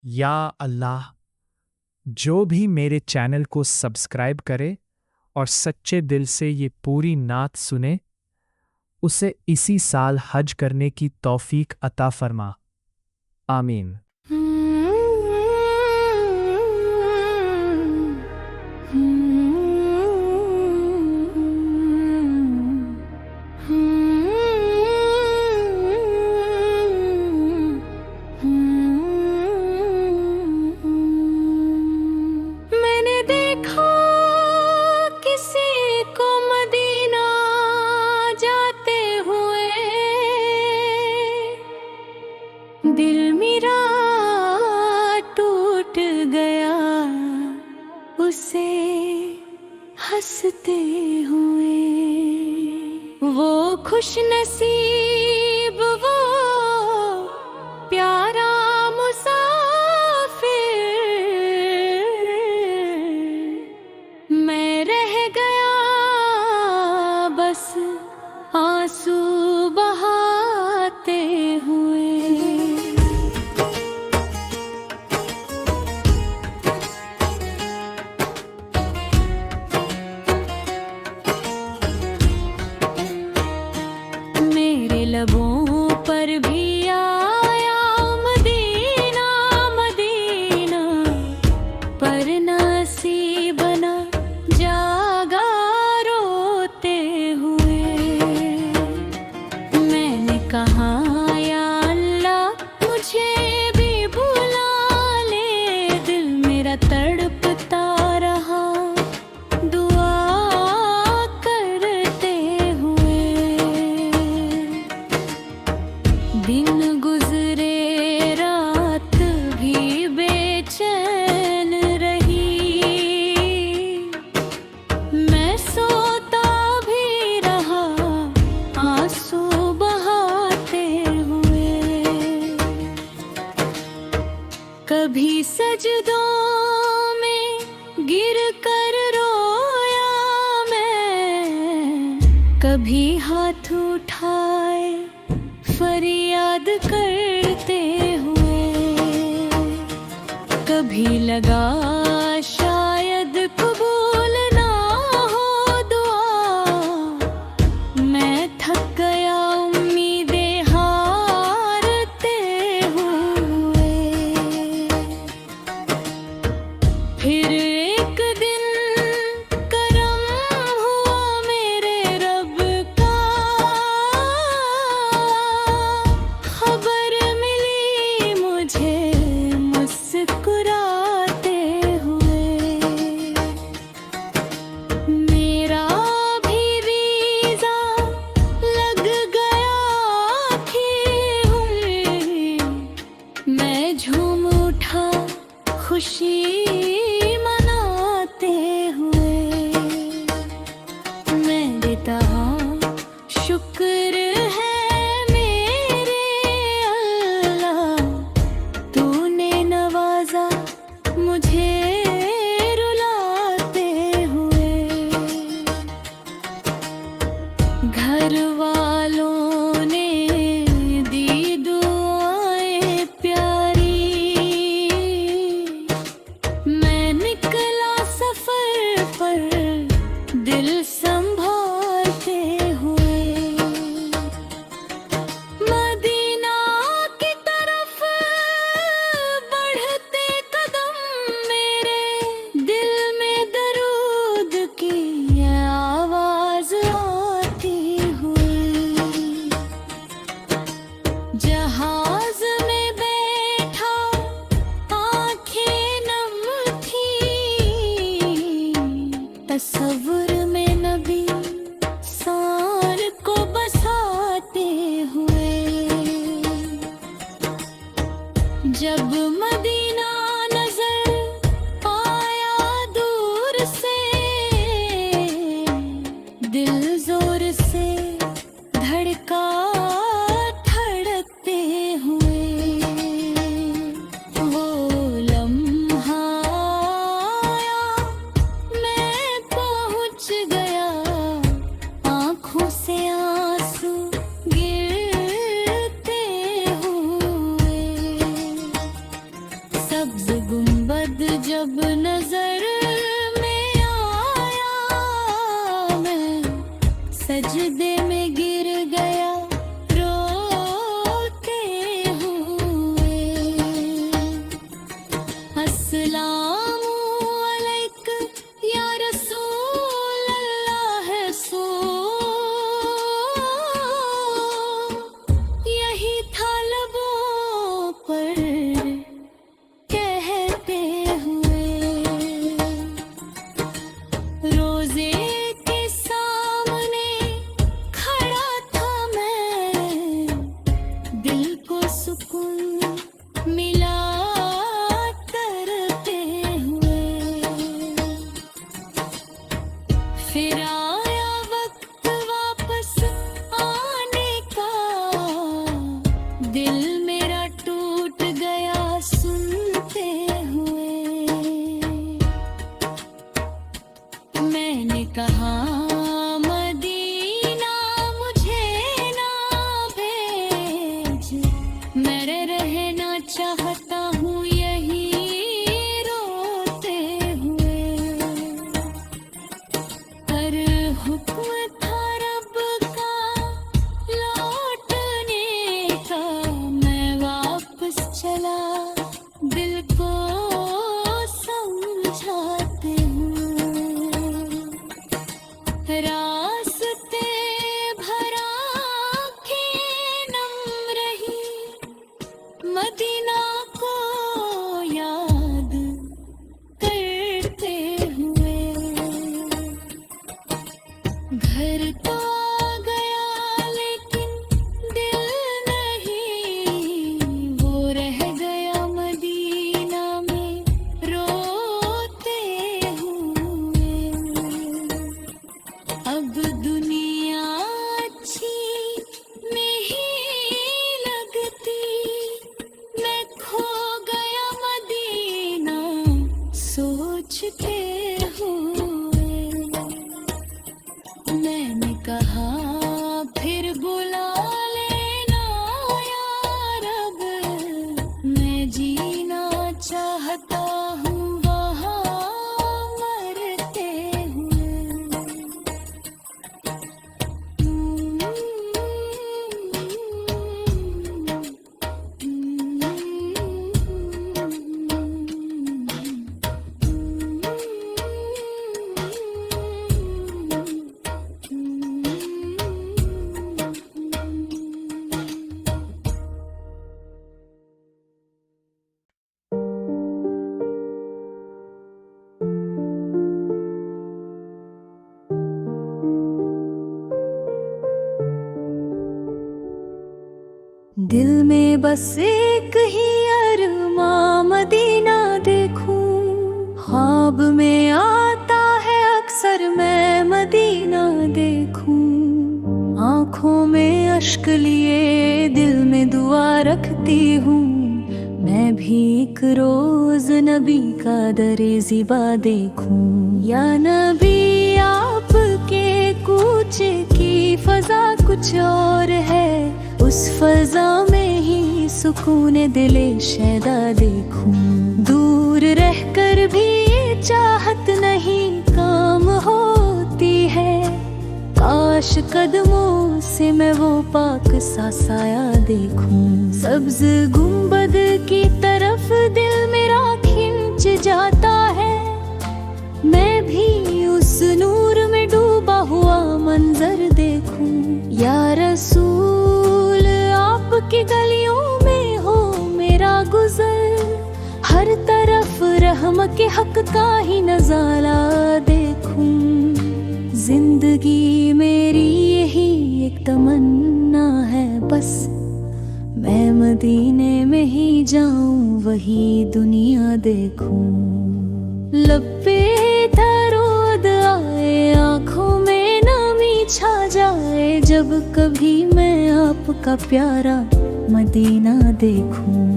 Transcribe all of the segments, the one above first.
या अल्लाह, जो भी मेरे चैनल को सब्सक्राइब करे और सच्चे दिल से ये पूरी नात सुने, उसे इसी साल हज करने की तौफीक अता फरमा। आमीन। मैंने देखा किसी को मदीना जाते हुए, दिल मेरा टूट गया उसे हंसते हुए। वो खुश नसीब, वो प्यारा मुसाफिर, मैं रह गया बस आंसू बहाते हुए। मेरे लबों पर भी आया मदीना मदीना, पर नसीब न जागा रोते हुए। मैंने कहा या अल्लाह मुझे भी बुला ले, दिल मेरा तड़पता रहा दुआ करते हुए। दिन गुजरे रात भी बेचैन रही, मैं सोता भी रहा आंसू बहाते हुए। कभी सजदों में गिर कर रोया मैं, कभी हाथ उठाए फरियाद करते हुए। कभी लगा शायद कबूल ना हो दुआ, मैं थक गया उम्मीदें हारते हुए। फिर एक दिन करम हुआ मेरे रब का, खबर मिली मुझे मुस्कुराते हुए। मेरा भी वीज़ा लग गया आखिर, मैं झूम उठा खुशी मनाते हुए। मैं देता शुक्र है मेरे अल्लाह, तूने नवाजा मुझे रुलाते हुए। घर वालों ने दी दुआएं प्यारी, मैं निकला सफर पर दिल संभालते हुए। मदीना की तरफ बढ़ते कदम मेरे, दिल में दरूद की आवाज आती हुई। जहाज में बैठा आंखें नम थी, तस्वुर में नबी सार को बसाते हुए। जब मदीना नजर आया दूर से, दिल जोर से धड़का धड़कते हुए। वो लम्हा आया, मैं पहुंच गया, आंखों से आंसू गिरते हुए। सब्ज गुंबद जब नजर में आया, मैं सजदे में गिर गया रोते हुए। अस्सलामु अलैक या रसूल अल्लाह, सो यही था लबों पर कहते हुए। रोजे के सामने खड़ा था मैं, दिल को सुकून मिला करते हुए। फिर आया वक्त वापस आने का, दिल मेरा टूट गया सुनते हुए। मैंने कहा मदीना मुझे ना भेज, मैं रहना चाहता हूँ यही रोते हुए। पर हुक्म था रब का लौटने का, मैं वापस चला दिल को समझाते हुए। रास्ते भरा के नम रही, मदीना को याद करते हुए। घर तो आ गया लेकिन दिल नहीं, वो रह गया मदीना में रोते हुए। अब दुनिया अच्छी नहीं लगती, मैं खो गया मदीना सोचते हुए। मैंने कहा फिर बुला लेना या रब, मैं जीना चाहता हूँ वहाँ मरते हुए। दिल में बस एक ही अरमां मदीना देखूं, ख्वाब में आता है अक्सर मैं मदीना देखूं। आंखों में अश्क लिए दिल में दुआ रखती हूँ, मैं भी एक रोज नबी का दरे ज़िबा देखूं। या नबी आपके कूचे की फजा कुछ और है, उस फजा में ही सुकून दिले शैदा देखूं। दूर रहकर भी ये चाहत नहीं काम होती है, काश कदमों से मैं वो पाक सा साया देखूं। सब्ज गुंबद की तरफ दिल मेरा खिंच जाता है, मैं भी उस नूर में डूबा हुआ मंजर देखूं। या रसूल आपकी गलियों में हो मेरा गुजर, हर तरफ रहम के हक का ही नजारा देखूं। जिंदगी मेरी यही एक तमन्ना है बस, मैं मदीने में ही जाऊं वही दुनिया देखूं। लब पे दर्द आए आँखों में नमी छा जाए, जब कभी मैं आपका प्यारा मदीना देखूं।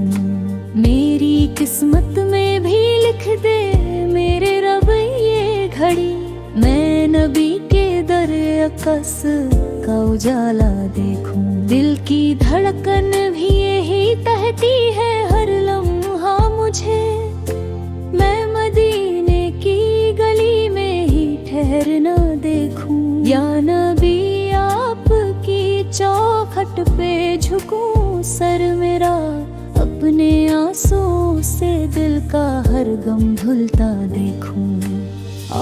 मेरी किस्मत में भी लिख दे मेरे रब ये घड़ी, मैं नबी के दर अकस का उजाला देखूं। दिल की धड़कन भी यही कहती है हर लम्हा मुझे मुझे, मैं मदीने की गली में ही ठहरना देखूं। या नबी आपकी चौखट पे झुकूं, सर मेरा अपने आंसुओं से दिल का हर गम धुलता देखूं।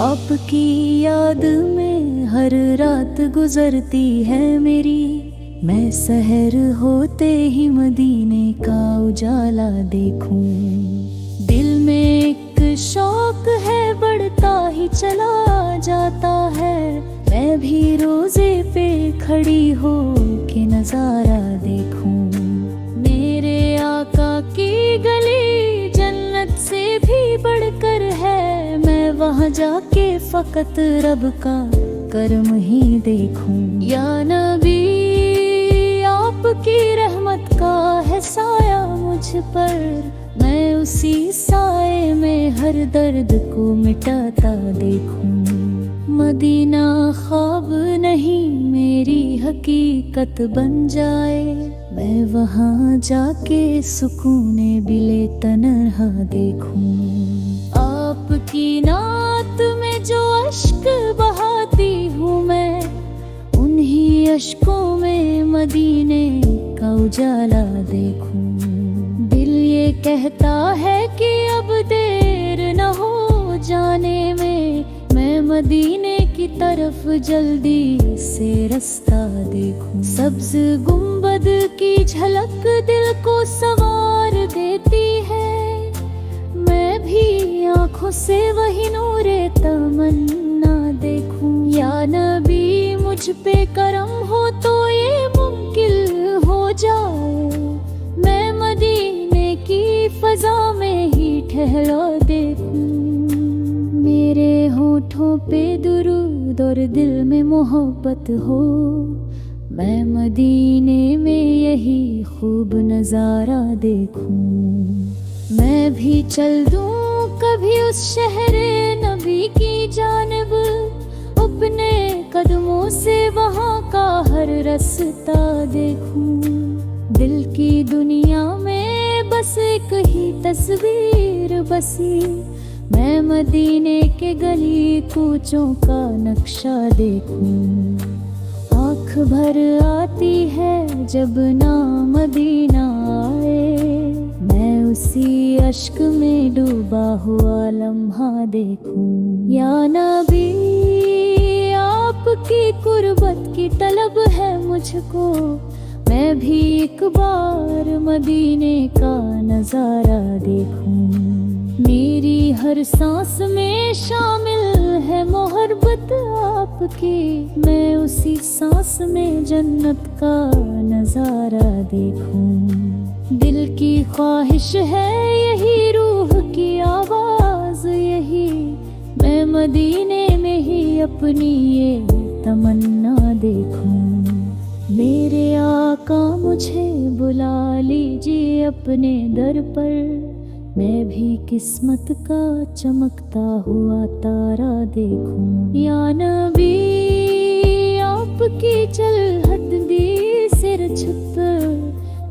आपकी याद में हर रात गुजरती है मेरी, मैं सहर होते ही मदीने का उजाला देखूं। दिल में एक शौक है बढ़ता ही चला जाता है, मैं भी रोजे पे खड़ी हो के नजारा देखूं। मेरे आका की गली जन्नत से भी बढ़कर है, मैं वहां जाके फकत रब का करम ही देखूं। या नबी आपकी रहमत का है साया मुझ पर, मैं उसी साए में हर दर्द को मिटाता देखूं। मदीना ख्वाब नहीं मेरी हकीकत बन जाए, मैं वहां जाके सुकूने बिले तन्हा देखूं। आपकी नात में जो अश्क बहाती हूँ मैं, उन्हीं अश्कों में मदीने का उजाला देखूं। दिल ये कहता है कि अब देर न हो जाने में, मैं मदीने की तरफ जल्दी से रास्ता देखूं। सब्ज गुंबद की झलक दिल को संवार देती है, मैं भी आंखों से वही नूरे तमन्ना देखूं। या नबी मुझ पे करम हो तो ये मुमकिन हो जाए, मैं मदीने की फजा में ही ठहरा देखूं। मेरे होठों पे दुरूद और दिल में मोहब्बत हो, मैं मदीने में यही खूब नजारा देखूं। मैं भी चल दूं कभी उस शहरे नबी की जानिब, अपने कदमों से वहाँ का हर रास्ता देखूं। दिल की दुनिया में बस एक ही तस्वीर बसी, मैं मदीने के गली कूचों का नक्शा देखूं। आँख भर आती है जब नाम मदीना आए, मैं उसी अश्क में डूबा हुआ लम्हा देखूं। या नबी आपकी कुर्बत की तलब है मुझको, मैं भी एक बार मदीने का नजारा देखूं। मेरी हर सांस में शामिल है मोहब्बत आपकी, मैं उसी सांस में जन्नत का नजारा देखूं। दिल की ख्वाहिश है यही, रूह की आवाज यही, मैं मदीने में ही अपनी ये तमन्ना देखूं। मेरे आका मुझे बुला लीजिए अपने दर पर, मैं भी किस्मत का चमकता हुआ तारा देखूं। या नबी आपकी चलहट दी सिर छुप,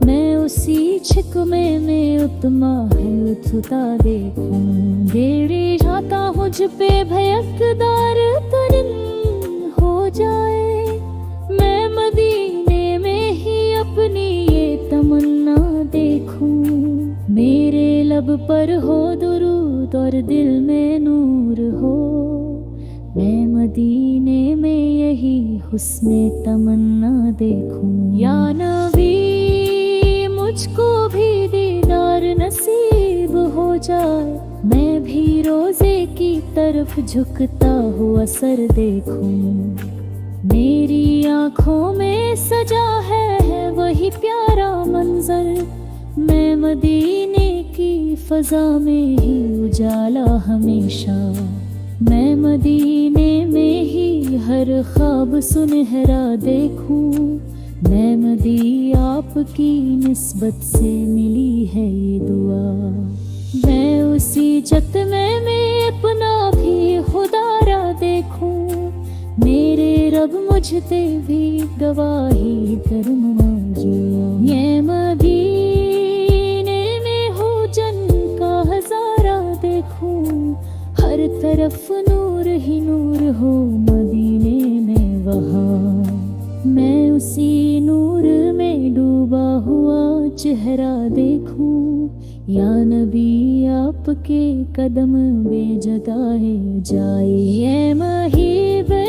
मैं उसी छिक में उत्तमा हिलता देखूं। गेड़ी जाता हूँ पे भयकदार तरिन हो जाए, मैं मदीने में ही अपनी ये तमन्ना देखूं। मेरे लब पर हो दुरूद और दिल में नूर हो, मैं मदीने में यही हुस्ने तमन्ना देखूं। या नबी मुझको भी दीदार नसीब हो जाए, मैं भी रोजे की तरफ झुकता हुआ सर देखूं। मेरी आँखों में सजा है वही प्यारा मंजर, मैं मदीने की फजा में ही उजाला हमेशा, मैं मदीने में ही हर ख्वाब सुनहरा देखूं। मैं मदी आपकी निस्बत से मिली है ये दुआ, मैं उसी जत्मे में अपना भी खुदारा देखूं। मेरे रब मुझते भी गवाही कर्म ये मदीने में हो जन का तरफ नूर ही नूर हो मदीने में वहाँ मैं उसी नूर में डूबा हुआ चेहरा देखूं। या नबी आपके कदम बेजगाए जाए महीबे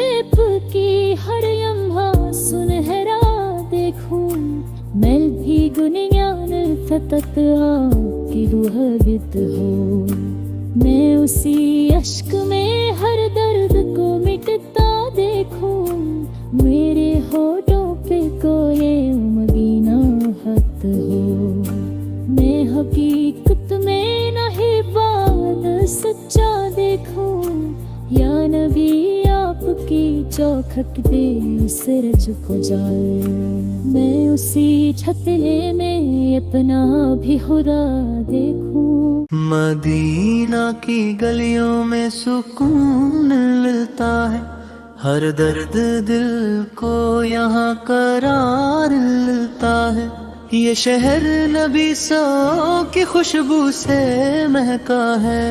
की हर लम्हा सुनहरा देखूं। मैं भी गुनियान सतत आपकी दुहबित हो मैं उसी अश्क में हर दर्द को मिटता देखूं। मेरे होठों पे कोई मदीना खत हो मैं हकीकत में नहीं बात सच्चा देखूं। या नबी आपकी चौखट पे सिरज को जाए मैं उसी छतले में अपना भी खुदा देखूं। मदीना की गलियों में सुकून मिलता है हर दर्द दिल को यहाँ करार मिलता है। ये शहर नबी सौ की खुशबू से महका है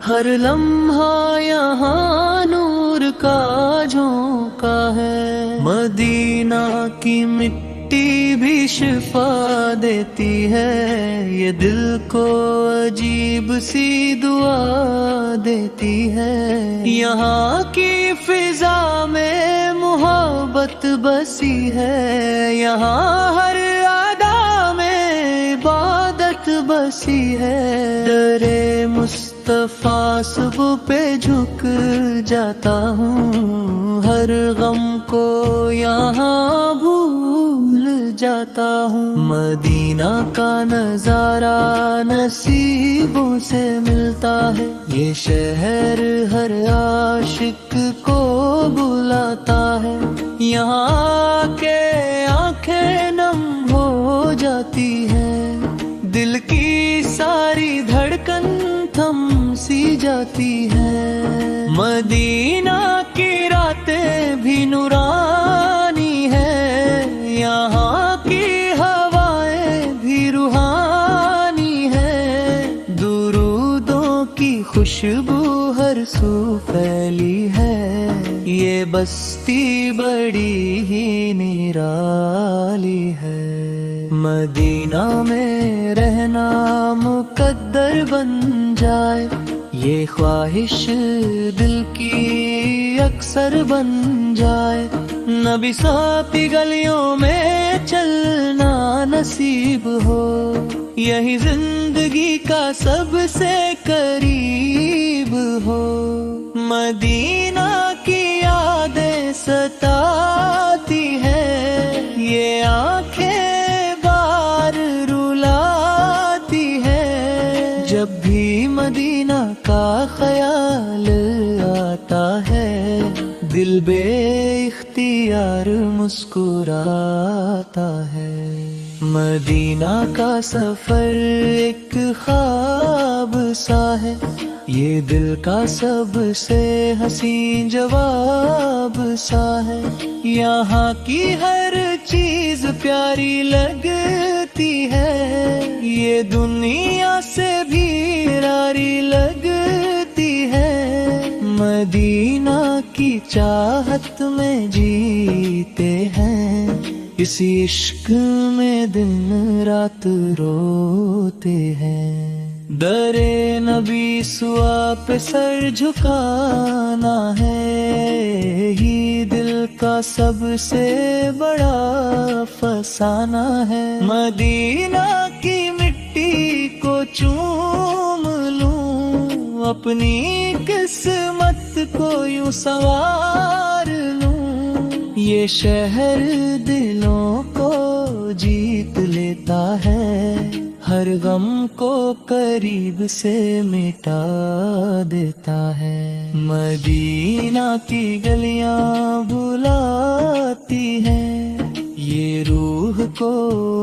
हर लम्हा यहाँ नूर का झोंका है। मदीना की मिट्टी भी शिफा देती है ये दिल को अजीब सी दुआ देती है। यहाँ की फिजा में मोहब्बत बसी है यहाँ हर अदा में इबादत बसी है। दरे मुस्तफा सब पे झुक जाता हूँ हर गम को यहाँ भूल जाता हूँ। मदीना का नजारा नसीबों से मिलता है ये शहर हर आशिक को बुलाता है। यहाँ के आंखें नम हो जाती है दिल की सारी धड़कन थम सी जाती है। मदीना की रातें भी नूरानी है यहाँ की हवाएं भी रूहानी है। दुरूदों की खुशबू हर सू फैली है ये बस्ती बड़ी ही निराली है। मदीना में रहना मुकद्दर बन जाए ये ख्वाहिश दिल की अक्सर बन जाए। नबी साहब गलियों में चलना नसीब हो यही जिंदगी का सबसे करीब हो। मदीना की यादें सताती है ये आंखें बार रुलाती है। जब भी मदीना का ख्याल आता है दिल बेइख्तियार मुस्कुराता है। मदीना का सफर एक ख्वाब सा है ये दिल का सबसे हसीन जवाब सा है। यहाँ की हर चीज प्यारी लगती है ये दुनिया से भी रारी लगती है। मदीना की चाहत में जीते हैं इसी इश्क में दिन रात रोते हैं। दरे नबी सुआ पे सर झुकाना है ही दिल का सबसे बड़ा फसाना है। मदीना की मिट्टी को चूम लूं अपनी किस्मत को यूं संवार लूं। ये शहर दिलों को जीत लेता है हर गम को करीब से मिटा देता है। मदीना की गलियां बुलाती हैं ये रूह को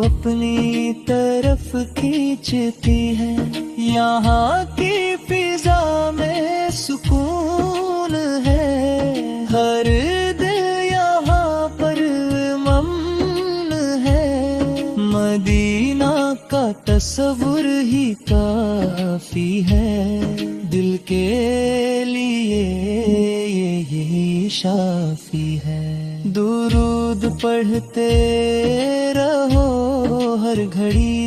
अपनी तरफ खींचती है। यहाँ की फिजा में सुकून है हर दिल यहाँ पर ममन है। मदीना का तस्वुर ही काफी है दिल के लिए यही शाफी है। दुरूद पढ़ते रहो हर घड़ी,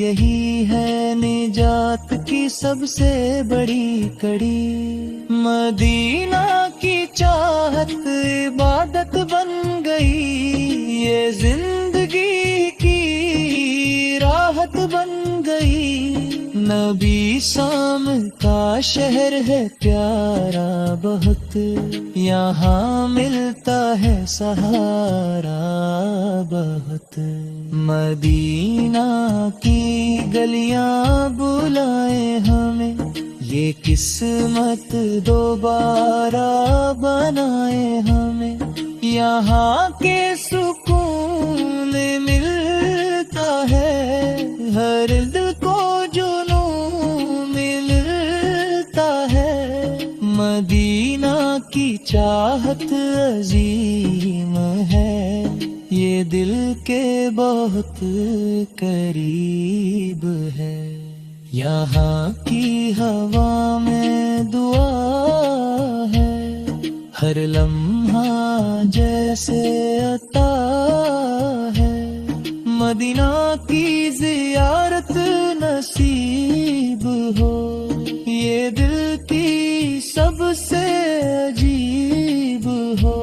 यही है निजात की सबसे बड़ी कड़ी। मदीना की चाहत इबादत बन गई, ये जिंदगी की राहत बन गई। नबी साम का शहर है प्यारा बहुत, यहाँ मिलता है सहारा बहुत। मदीना की गलियां बुलाए हमें, ये किस्मत दोबारा बनाए हमें। यहाँ के सुकून मिलता है, हर दिल को जुनून मिलता है। मदीना की चाहत अजीम है, ये दिल के बहुत करीब है। यहाँ की हवा में दुआ है, हर लम्हा जैसे अता है। मदीना की जियारत नसीब हो, ये दिल की सबसे अजीब हो।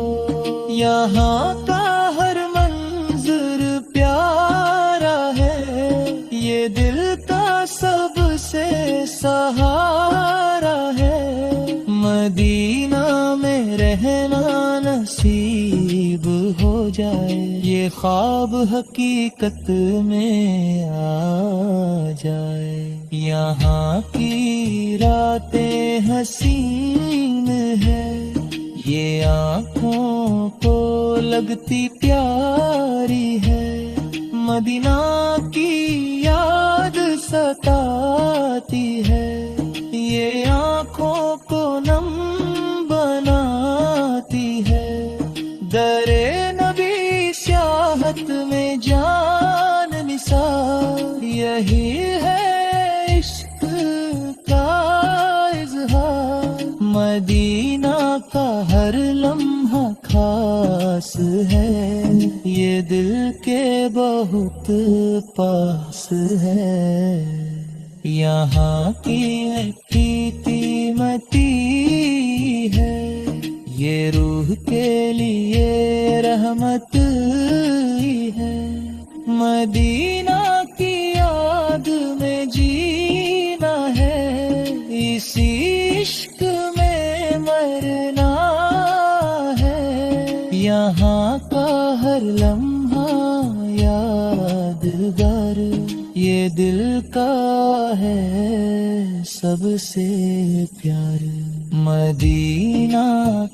यहाँ का हर मंजर प्यारा है, ये दिल का सबसे सहारा है। मदीना में रहना नसीब हो जाए, ये ख्वाब हकीकत में आ जाए। यहाँ की रातें हसीन है, ये आँखों को लगती प्यारी है। मदीना की याद सताती है, ये आँखों को नम बनाती है। दरे नबी स्याहत में जान निसार, यही है इश्क का इज़हार। मदीना का हर लम्हा खास है, ये दिल के बहुत पास है। यहाँ की मिट्टी कीमती है, ये रूह के लिए रहमत ही है। मदीना की याद में जीना है, इसी इश्क में मरना है। यहाँ का हर लम्हा यादगार, ये दिल का है सबसे प्यार। मदीना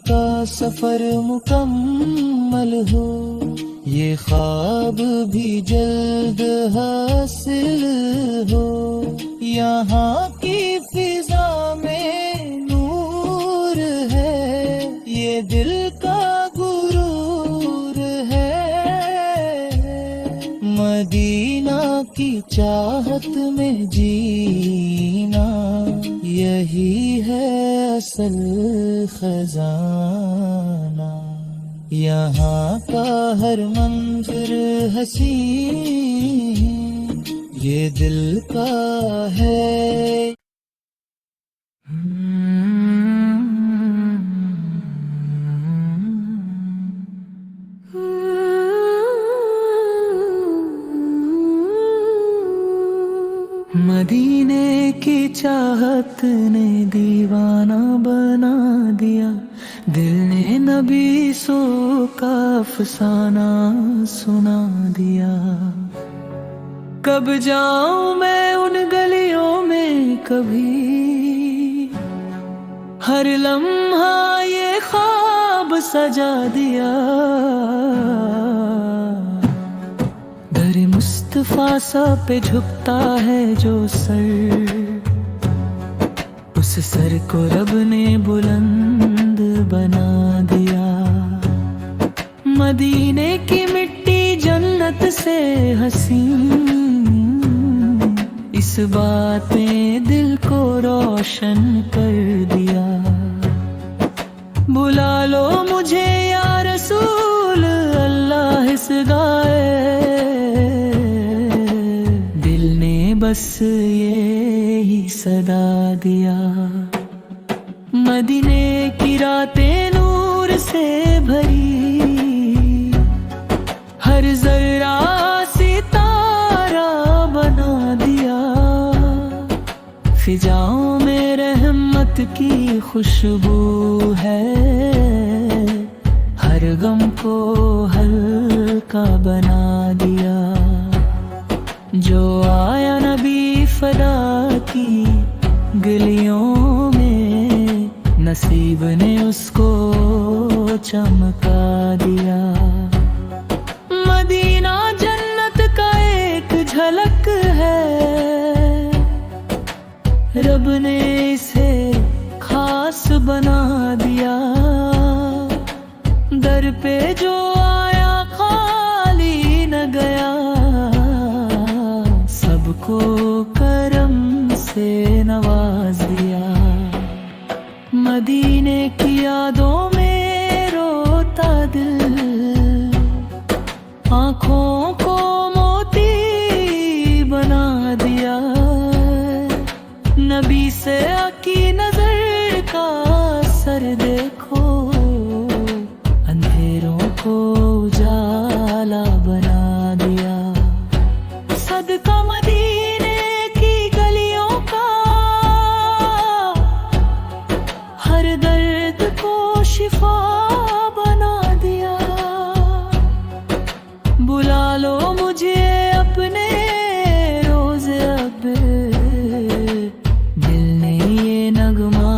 का सफर मुकम्मल हो, ये ख्वाब भी जल्द हासिल हो। यहाँ की फिजा में नूर है, ये दिल का गुरूर है। मदीना की चाहत में जीना, यही है असल खजाना। यहाँ का हर मंजर हसीन, ये दिल का है। मदीने की चाहत ने दीवाना बना दिया, दिल ने नबी सो का अफसाना सुना दिया। कब जाऊं मैं उन गलियों में कभी, हर लम्हा ये ख्वाब सजा दिया। दर मुस्तफा सा पे झुकता है जो सर, उस सर को रब ने बुलंद बना दिया। मदीने की मिट्टी जन्नत से हसीन, इस इस बात ने दिल को रोशन कर दिया। बुला लो मुझे या रसूल अल्लाह इस गाए, दिल ने बस ये ही सदा दिया। मदीने की रातें नूर से भरी, हर जरा सितारा बना दिया। फिजाओं में रहमत की खुशबू है, हर गम को हल्का बना दिया। जो आया नबी फदा की गलियों में, नसीब ने उसको चमका दिया। मदीना जन्नत का एक झलक है, रब ने इसे खास बना दिया। दर पे जो आया खाली न गया, सबको करम से नवाज दिया। मदीने की यादों में रोता दिल, आँखों को मोती बना दिया। नबी से आकी नजर का असर देखो, अंधेरों को उजाला बना दिया। सदका मदीने की गलियों का, हर दर्द को शिफा बना दिया। बुला लो मुझे अपने रोज अब, दिल ने ये नगमा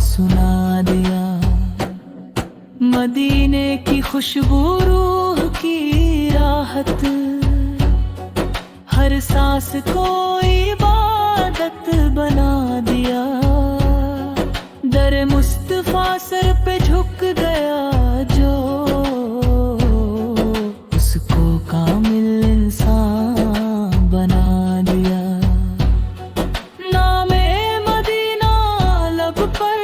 सुना दिया। मदीने की खुशबू रूह की राहत, हर सांस को इबादत बना दिया। दर मुस्तफा सर पे झुक गया जो, उसको कामिल इंसान बना दिया। नामे मदीना लब पर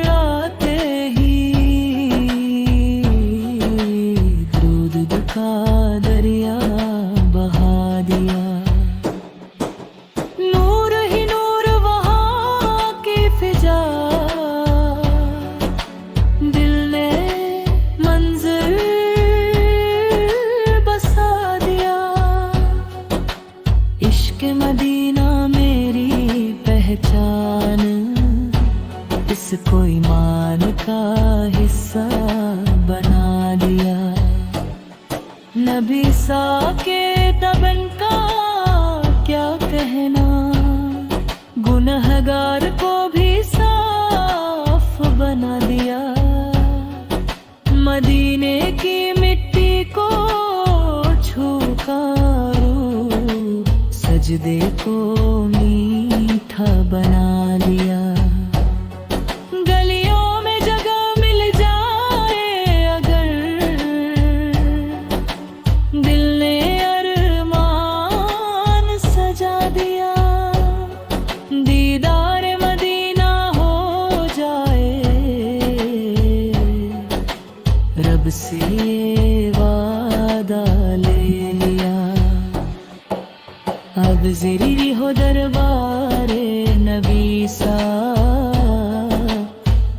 आते ही, दूध का दरिया बहा दिया। नूर ही नूर वहाँ की फिजा, दिल ने मंज़िल बसा दिया। इश्क मदीना मेरी पहचान, इसको ईमान का हिस्सा बना दिया। नबी सा के तबन का क्या कहना, गुनहगार को भी साफ बना दिया। मदीने की मिट्टी को छूकर सजदे को मीठा बना दिया। गलियों में जगह मिल जाए अगर, दिल ने अरमान सजा दिया। दीदार मदीना हो जाए, रब से वादा ले लिया। अब ज़िरी हो दरबारे नबी सा,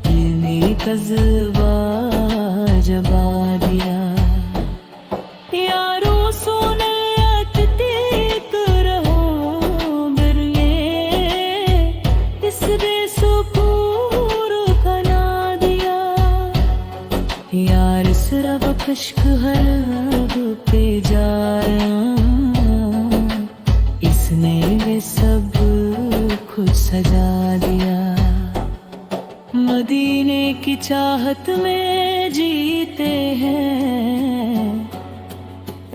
ये मेरी कज़्बा जबा दिया। यारो सुनत तीक रहो बिरये, इस बेसुकूर बना दिया। यार सिर्फ कश्क हर पे जा रहा, इसने वे सब खुद सजा दिया। मदीने की चाहत में जीते हैं,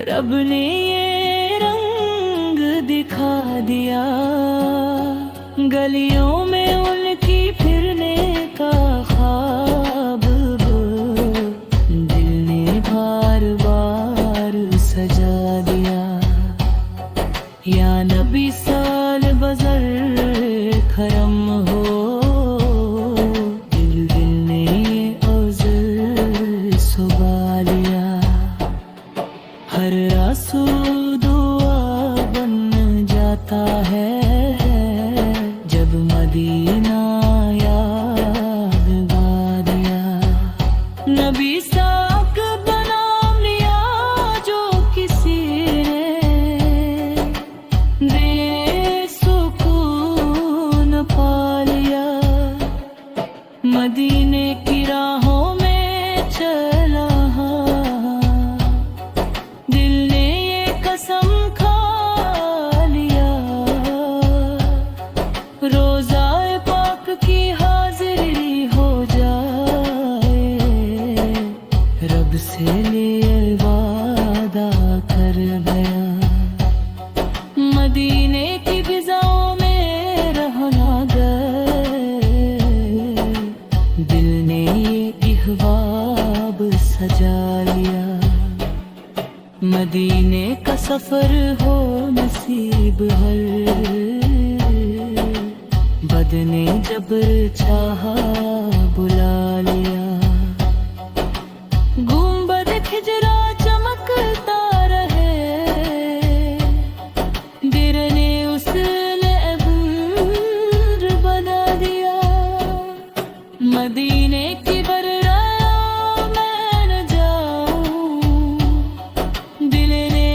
रब ने ये रंग दिखा दिया। गलियों में उनकी फिरने का ख्वाब, दिल ने बार बार सजा दिया। या नबी साल मदीने की राहों में चला, दिल ने ये कसम खा लिया, रोज़ाए पाक की हाजिरी हो जाए, रब से लिए वादा कर गया। मदीने की फिजाओं में रहना गए, दिल ने ये इहवाब सजा लिया। मदीने का सफर हो नसीब हर, बद ने जबर चाहा बुला लिया। गुंबद खिजरा चमकता रहे, गिरने उसने अब्र बना दिया। मदीने की बर्रायों में न जाऊं, दिल ने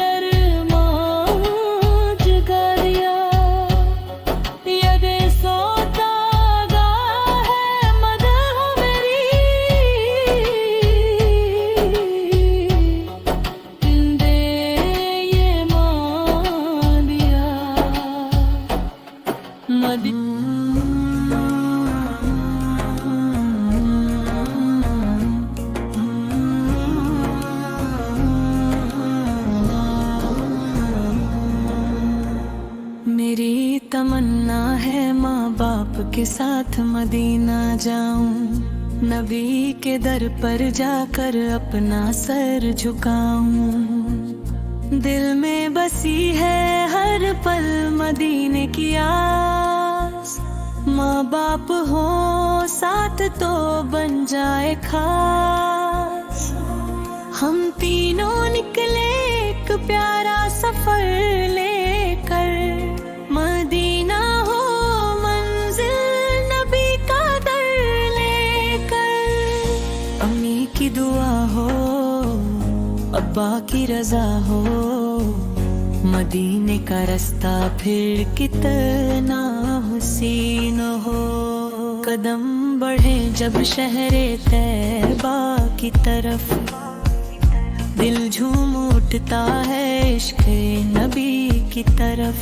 अरमान जगा दिया। यदे सोता गा है मदह मेरी, जिंदे ये मान दिया। मेरी तमन्ना है माँ बाप के साथ मदीना जाऊं, नबी के दर पर जाकर अपना सर झुकाऊं। दिल में बसी है हर पल मदीने की आस, माँ बाप हो साथ तो बन जाए खास। हम तीनों निकले एक प्यारा सफर लेकर, मदीना हो मंजिल नबी का दर लेकर। अम्मी की दुआ हो अब्बा की रजा हो, मदीने का रास्ता फिर कितना हसीन हो। कदम बढ़े जब शहरे तैबा की तरफ, दिल झूम उठता है इश्क़ नबी की तरफ।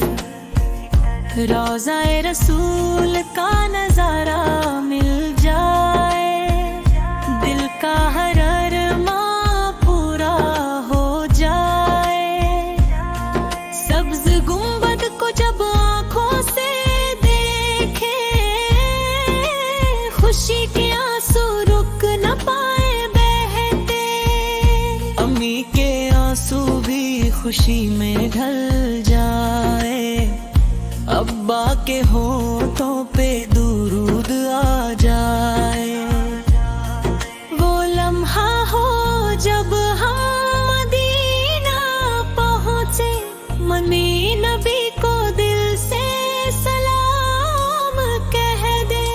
रोज़ाए रसूल का नजारा मिल जाए, दिल का हर अरमां पूरा हो जाए। सब्ज़ गुंबद को जब आँखों से देखे, खुशी के आंसू रुक न पाए बहते। अम्मी के आंसू भी खुशी में ढल जाए, अब्बा के होठों पे दुरूद आ जाए। वो लम्हा हो जब हम मदीना पहुँचे, मनी नबी को दिल से सलाम कह दे।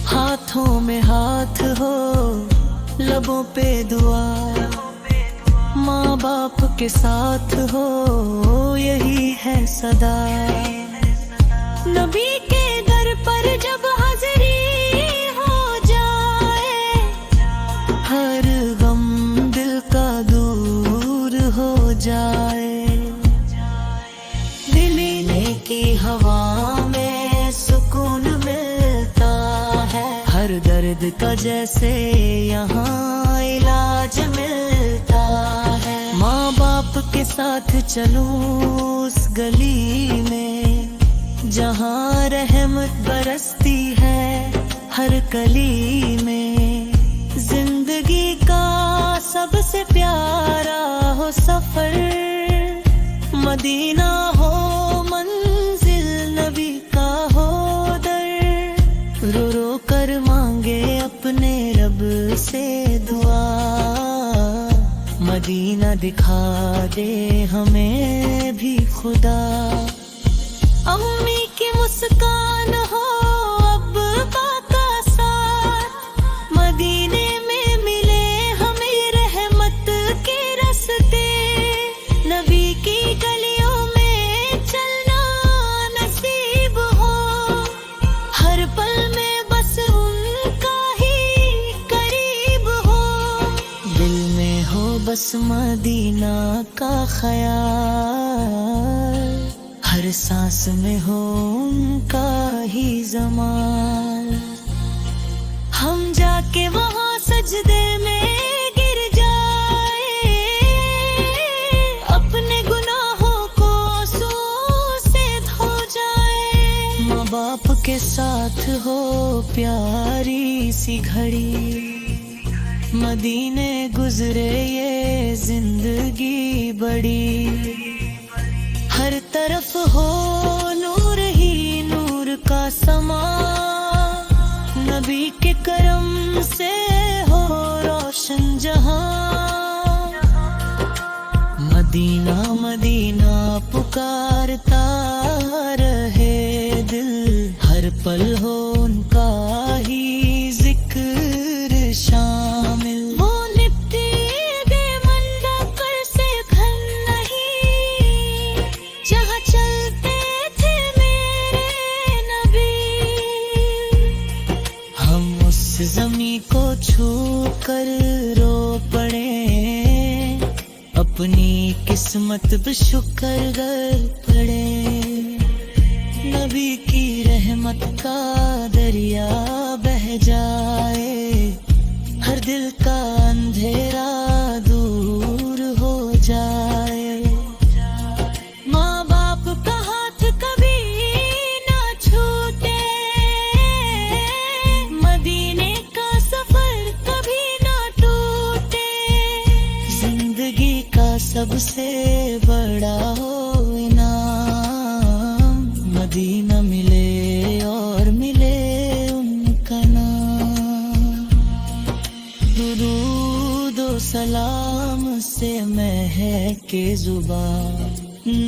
हाथों में हाथ हो लबों पे दुआ, माँ बाप के साथ हो यही है सदा। नबी के दर पर जब हाज़िरी हो जाए, हर गम दिल का दूर हो जाए। दिलीने की हवा में सुकून मिलता है, हर दर्द का जैसे यहाँ इलाज मिलता है। माँ बाप के साथ चलूं उस गली में, जहाँ रहमत बरसती है हर कली में। जिंदगी का सबसे प्यारा हो सफर, मदीना हो मंजिल नबी का हो दर। रो रो कर मांगे अपने रब से दुआ, मदीना दिखा दे हमें भी खुदा। अम्मी की मुस्कान हो अब्बा का साथ, मदीने में मिले हमें रहमत के रास्ते। नबी की गलियों में चलना नसीब हो, हर पल में बस बस मदीना का ख्याल, हर सांस में हो उनका ही जमाल। हम जाके वहाँ सजदे में गिर जाए, अपने गुनाहों को आंसू से धो जाए। माँ बाप के साथ हो प्यारी सी घड़ी, मदीने गुजरे ये जिंदगी बड़ी। हर तरफ हो नूर ही नूर का समा, नबी के करम से हो रोशन जहां। मदीना मदीना पुकारता रहे दिल, हर पल हो उनका ही जिक्र शामिल। वो निपटी बेमंदा से घर नहीं, जहाँ चलते थे मेरे नबी। हम उस ज़मीं को छू कर रो पड़े, अपनी किस्मत पे शुक्र कर पड़े। नबी की रहमत का दरिया बह जाए, हर दिल का अंधेरा दूर हो जाए। माँ बाप का हाथ कभी ना छूटे, मदीने का सफर कभी ना टूटे। जिंदगी का सबसे बड़ा हो इनाम, मदीना मिले और मिले उनका नाम। दुरूद व सलाम से महके जुबान,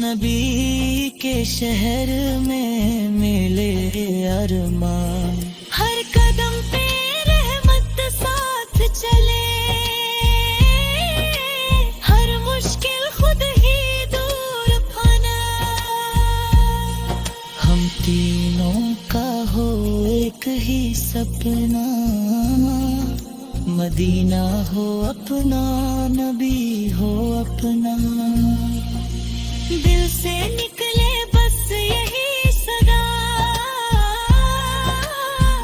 नबी के शहर में मिले अरमान। हर कदम पे रहमत साथ चले, हर मुश्किल खुद ही दूर फना। हम तीनों का हो एक ही सपना, मदीना हो अपना, नबी हो अपना। दिल से निकले बस यही सदा,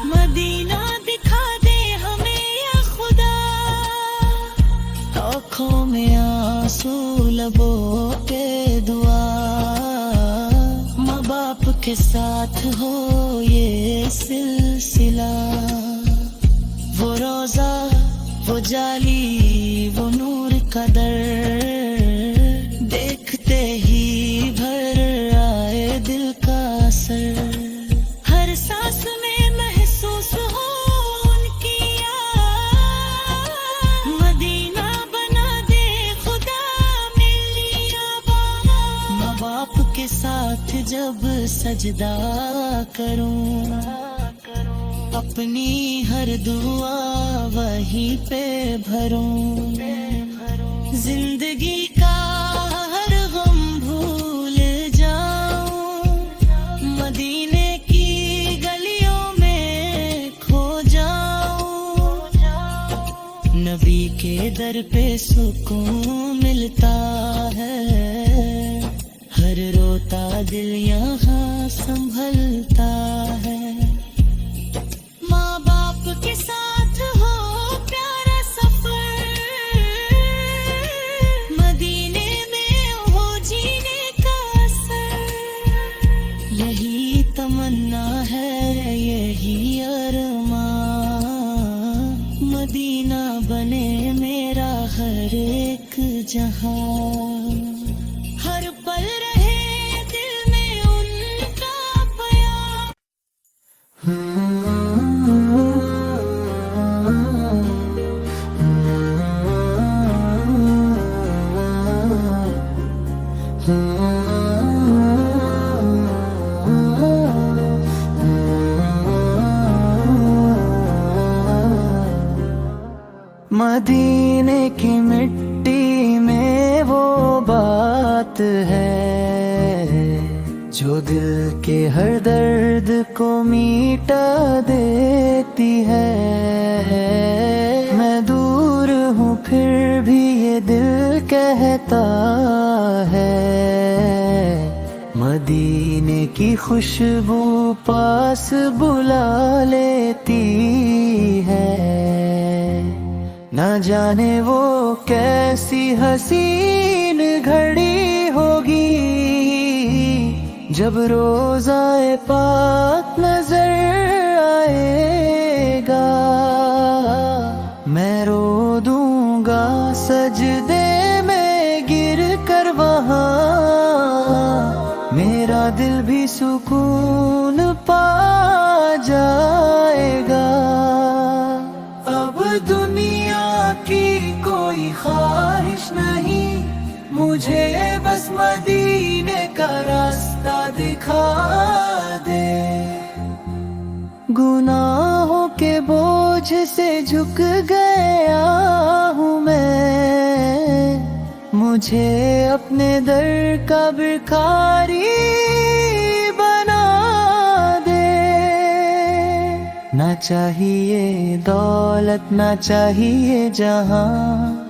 मदीना दिखा दे हमें या खुदा। आँखों में आंसू लबों पे दुआ, माँ बाप के साथ हो ये सिलसिला। वो रोजा वो जाली वो नूर का दर, देखते ही भर आए दिल का असर। हर सांस में महसूस हो उनकी याद, मदीना बना दे खुदा मिलिया बाबा। माँ बाप के साथ जब सजदा करूं, अपनी हर दुआ वहीं पे भरूं। जिंदगी का हर गम भूल जाऊं, मदीने की गलियों में खो जाऊं। नबी के दर पे सुकून मिलता है, हर रोता दिल यहाँ संभलता है। माँ बाप के साथ हो प्यारा सफर, मदीने में हो जीने का असर। यही तमन्ना है यही अरमान, मदीना बने मेरा हर एक जहां। हर पल रहे दिल में उनका प्यार। मदीने की मिट्टी में वो बात है जो दिल के हर दर्द को मिटा देती है। मैं दूर हूँ फिर भी ये दिल कहता है, मदीने की खुशबू पास बुला लेती है। ना जाने वो कैसी हसीन घड़ी होगी, जब रोज़ाए पाक नजर आएगा। मैं रो दूंगा सजदे में गिर कर वहाँ, मेरा दिल भी सुकून पा जाएगा। अब दुनिया की कोई ख्वाहिश नहीं, मुझे बस मदीने का रास्ता दिखा दे। गुनाहों के बोझ से झुक गया हूँ मैं, मुझे अपने दर का भिखारी बना दे। ना चाहिए दौलत ना चाहिए जहां,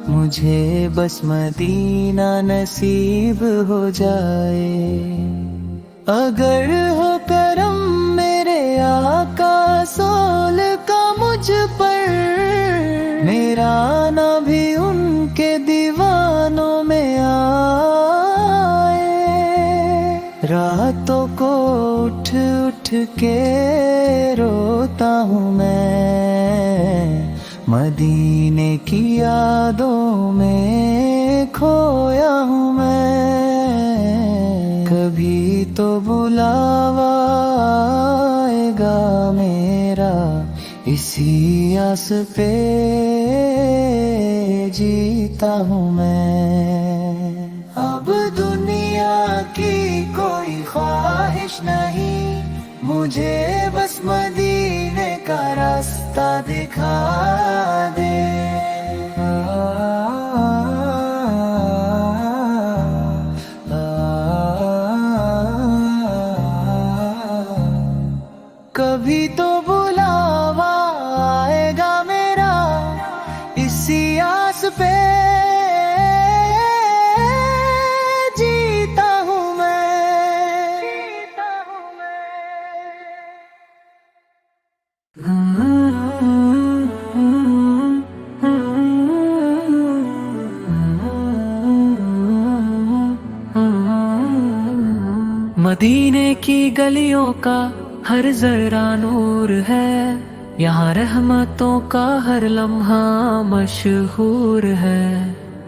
मुझे बस मदीना नसीब हो जाए। अगर हो करम मेरे आका सोल का मुझ पर, मेरा आना भी उनके दीवानों में आए। रातों को उठ उठ के रोता हूँ मैं, मदीने की यादों में खोया हूँ मैं। कभी तो बुलावा आएगा मेरा, इसी आस पे जीता हूँ मैं। अब दुनिया की कोई ख्वाहिश नहीं, मुझे बस मदीने का रास्ता दिखा दे। कभी तो बुलावा आएगा मेरा, इसी आस पे जीता हूँ मैं। मदीने की गलियों का हर जरा नूर है, यहाँ रहमतों का हर लम्हा मशहूर है।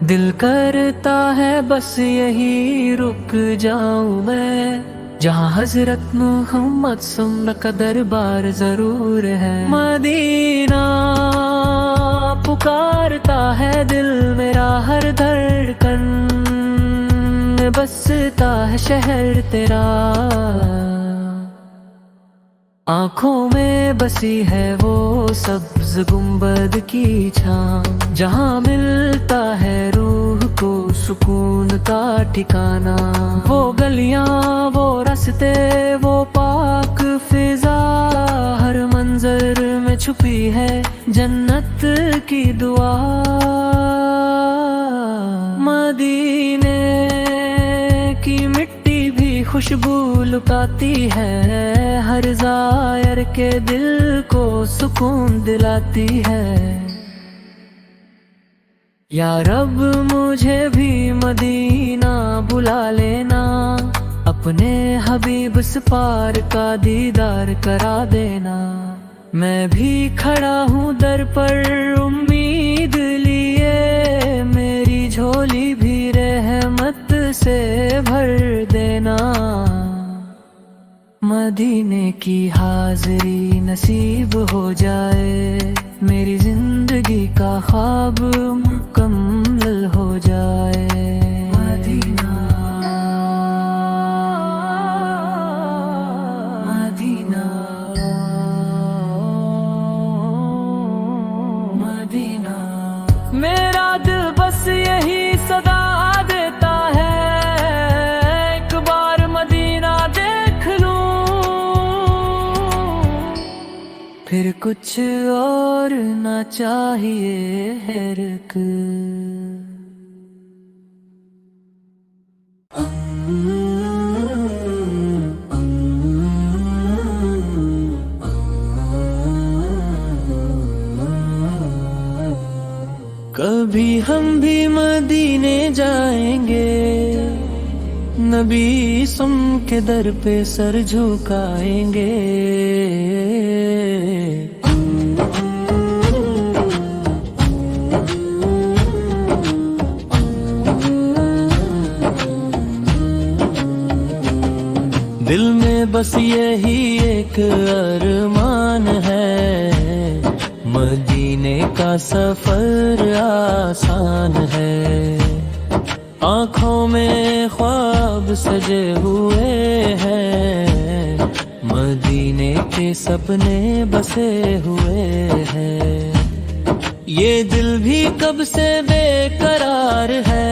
दिल करता है बस यही रुक जाऊं मैं, जहाँ हजरत मोहम्मद सुन्न का दरबार जरूर है। मदीना पुकारता है दिल मेरा, हर धड़कन में बसता है शहर तेरा। आँखों में बसी है वो सब्ज गुंबद की छाँव, जहाँ मिलता है रूह को सुकून का ठिकाना। वो गलियाँ वो रास्ते वो पाक फिजा, हर मंजर में छुपी है जन्नत की दुआ। मदीने की मिट्टी भी खुशबू लुटाती है, हर ज़ायर के दिल को सुकून दिलाती है। या रब मुझे भी मदीना बुला लेना, अपने हबीब से पार का दीदार करा देना। मैं भी खड़ा हूँ दर पर उम्मीद लिए, मेरी झोली भी रहमत से भर देना। मदीने की हाज़िरी नसीब हो जाए, मेरी जिंदगी का ख्वाब मुकम्मल हो जाए। मदीना मदीना मदीना, मेरा दिल बस यही सदा देता है, एक बार मदीना देख लूं, फिर कुछ और ना चाहिए है। कभी हम भी मदीने जाएंगे, नबी सम के दर पे सर झुकाएंगे। दिल में बस यही एक अरमान है, मदीने का सफर आसान है। आँखों में ख्वाब सजे हुए हैं, मदीने के सपने बसे हुए हैं। ये दिल भी कब से बेकरार है,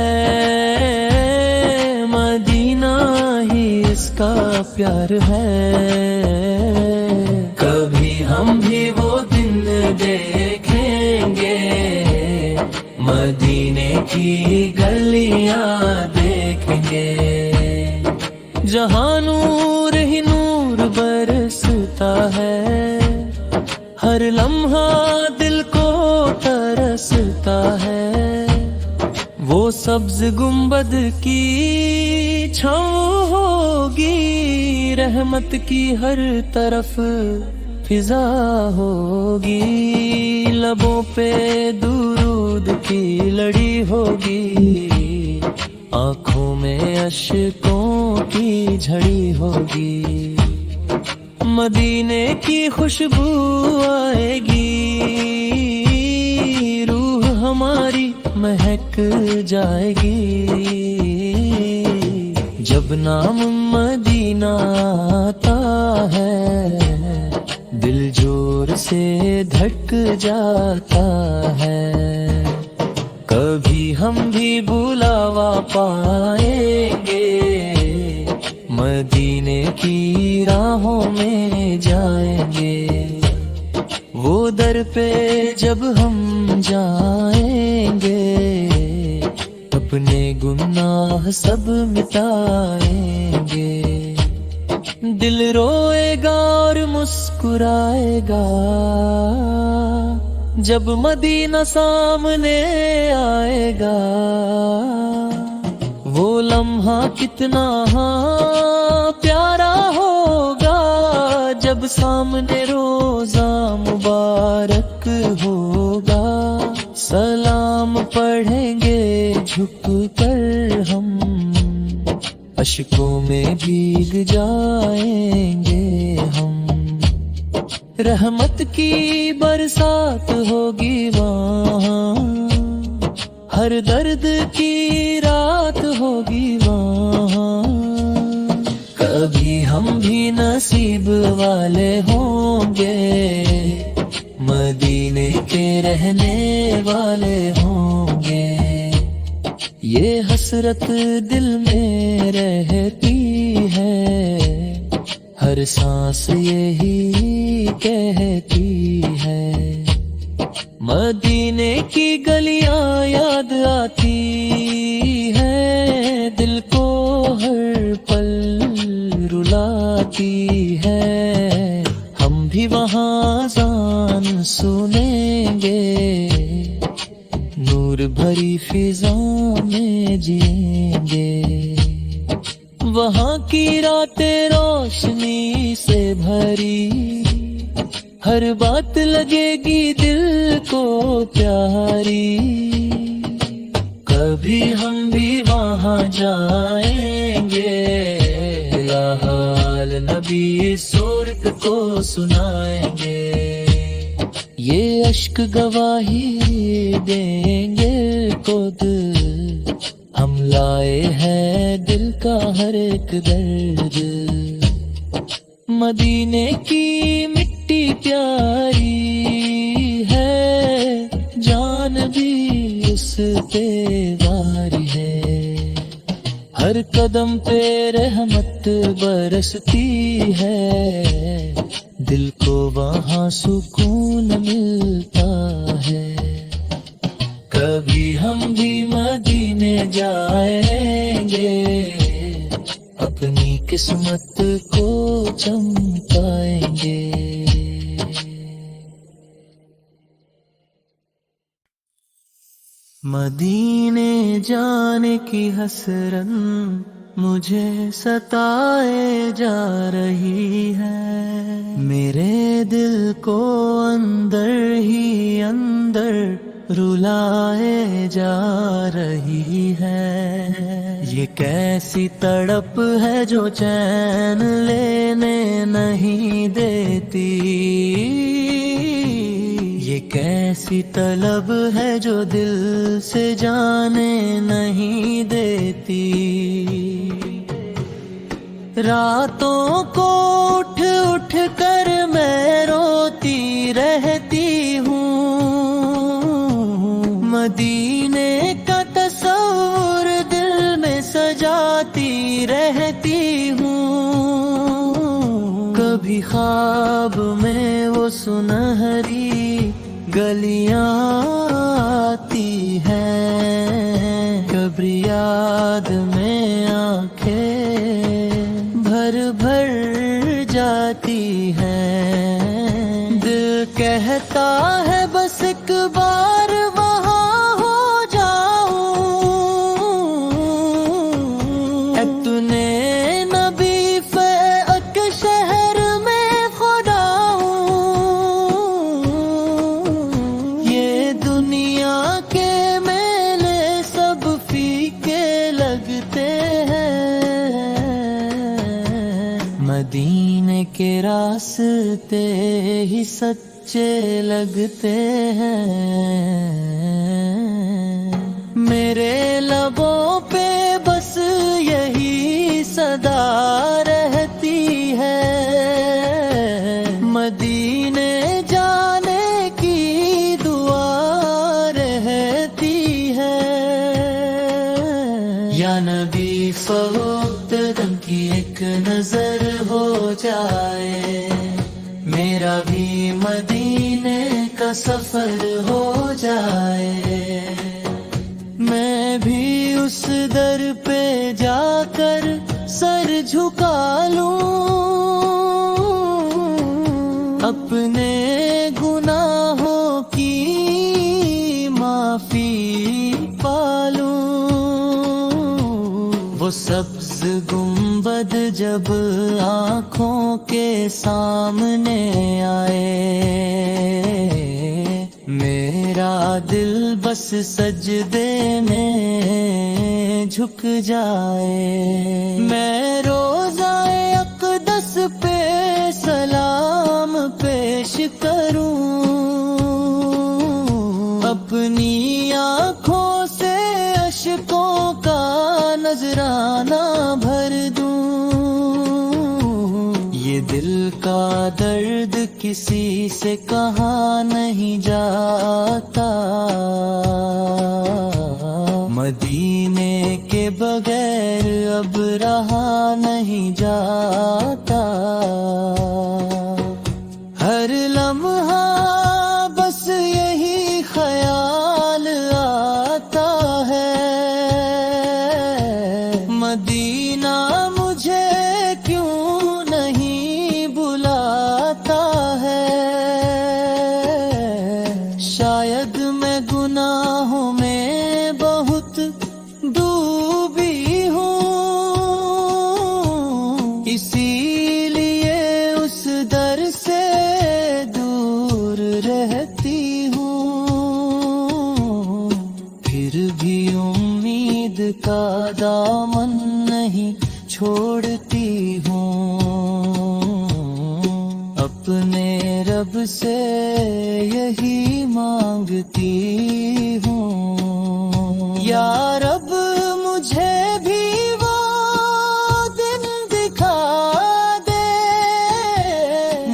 मदीना ही इसका प्यार है। कभी हम भी वो दिन देखेंगे, मदीने की गलियां देखेंगे, जहां नूर ही नूर बरसता है। हर लम्हा दिल को तरसता है, वो सब्ज गुंबद की छाँव होगी, रहमत की हर तरफ फिजा होगी। लबों पे दुरूद की लड़ी होगी, आँखों में अश्कों की झड़ी होगी। मदीने की खुशबू आएगी, रूह हमारी महक जाएगी। जब नाम मदीना आता है, दिल जोर से धड़क जाता है। कभी हम भी बुलावा पाएंगे, मदीने की राहों में जाएंगे। वो दर पे जब हम जाएंगे, अपने गुनाह सब मिटाएंगे। दिल रोएगा और मुस्कुराएगा, जब मदीना सामने आएगा। वो लम्हा कितना प्यारा होगा, जब सामने रोजा मुबारक होगा। सलाम पढ़ेंगे झुक कर हम, अश्कों में भीग जाएंगे हम। रहमत की बरसात होगी वहाँ, हर दर्द की रात होगी वहाँ। कभी हम भी नसीब वाले होंगे, मदीने के रहने वाले होंगे। ये हसरत दिल में रहती है, हर सांस यही कहती है। मदीने की गलियां याद आती है, दिल को हर पल रुलाती है। हम भी वहाँ अज़ान सुनेंगे, नूर भरी फिजा में जिएंगे। वहाँ की रातें रोशनी से भरी, हर बात लगेगी दिल को प्यारी। कभी हम भी वहाँ जाएंगे, हाल नबी सूरत को सुनाएंगे। ये अश्क गवाही देंगे खुद, हम लाए हैं दिल का हर एक दर्द। मदीने की मिट्टी प्यारी है, जान भी उस पे वारी है। हर कदम पे रहमत बरसती है, दिल को वहाँ सुकून मिलता है। कभी हम भी मदीने जाएंगे, अपनी किस्मत को चमकाएंगे। मदीने जाने की हसरत मुझे सताए जा रही है। मेरे दिल को अंदर ही अंदर रुलाए जा रही है। ये कैसी तड़प है जो चैन लेने नहीं देती। ये कैसी तलब है जो दिल से जाने नहीं देती। रातों को उठ उठ कर मैं रोती रहती हूँ। मदीने का तस्वीर दिल में सजाती रहती हूँ। कभी ख्वाब में वो सुनहरी गलियां आती हैं, कभी याद में आंखें भर भर जाती हैं। दिल कहता है बस एक बार वहाँ हो जाऊं। तूने नबी फ़ैक शहर में खुदा हूँ। ये दुनिया के मेले सब फीके लगते हैं। मदीने के रास्ते ही सच्चे लगते हैं। मेरे लबों पे बस यही सदा रहती है। मदीने जाने की दुआ रहती है। या नबी फवक्त दम की एक नजर हो जाए। मेरा भी मदीने का सफर हो जाए। मैं भी उस दर पे जाकर सर झुका लूं। अपने गुनाहों की माफी पालूं। वो सब्ज गुंबद जब आँखों के सामने आए। मेरा दिल बस सजदे में झुक जाए। मैं रोज़ाए अक़दस पे सलाम पेश करूं। अपनी आँखों से अश्कों का नजराना भर दूं। ये दिल का दर्द किसी से कहा नहीं जाता। मदीने के बगैर अब रहा नहीं जाता। हर लम्हा बस यही ख्याल आता है। मदीना मुझे क्यों नहीं बुलाता है। शायद मैं गुनाहों में बहुत डूबी हूँ। इसीलिए उस दर से दूर रहती हूँ। फिर भी उम्मीद का दामन नहीं छोड़ती हूँ। अपने रब से यही मांगती हूँ। या रब मुझे भी वो दिन दिखा दे।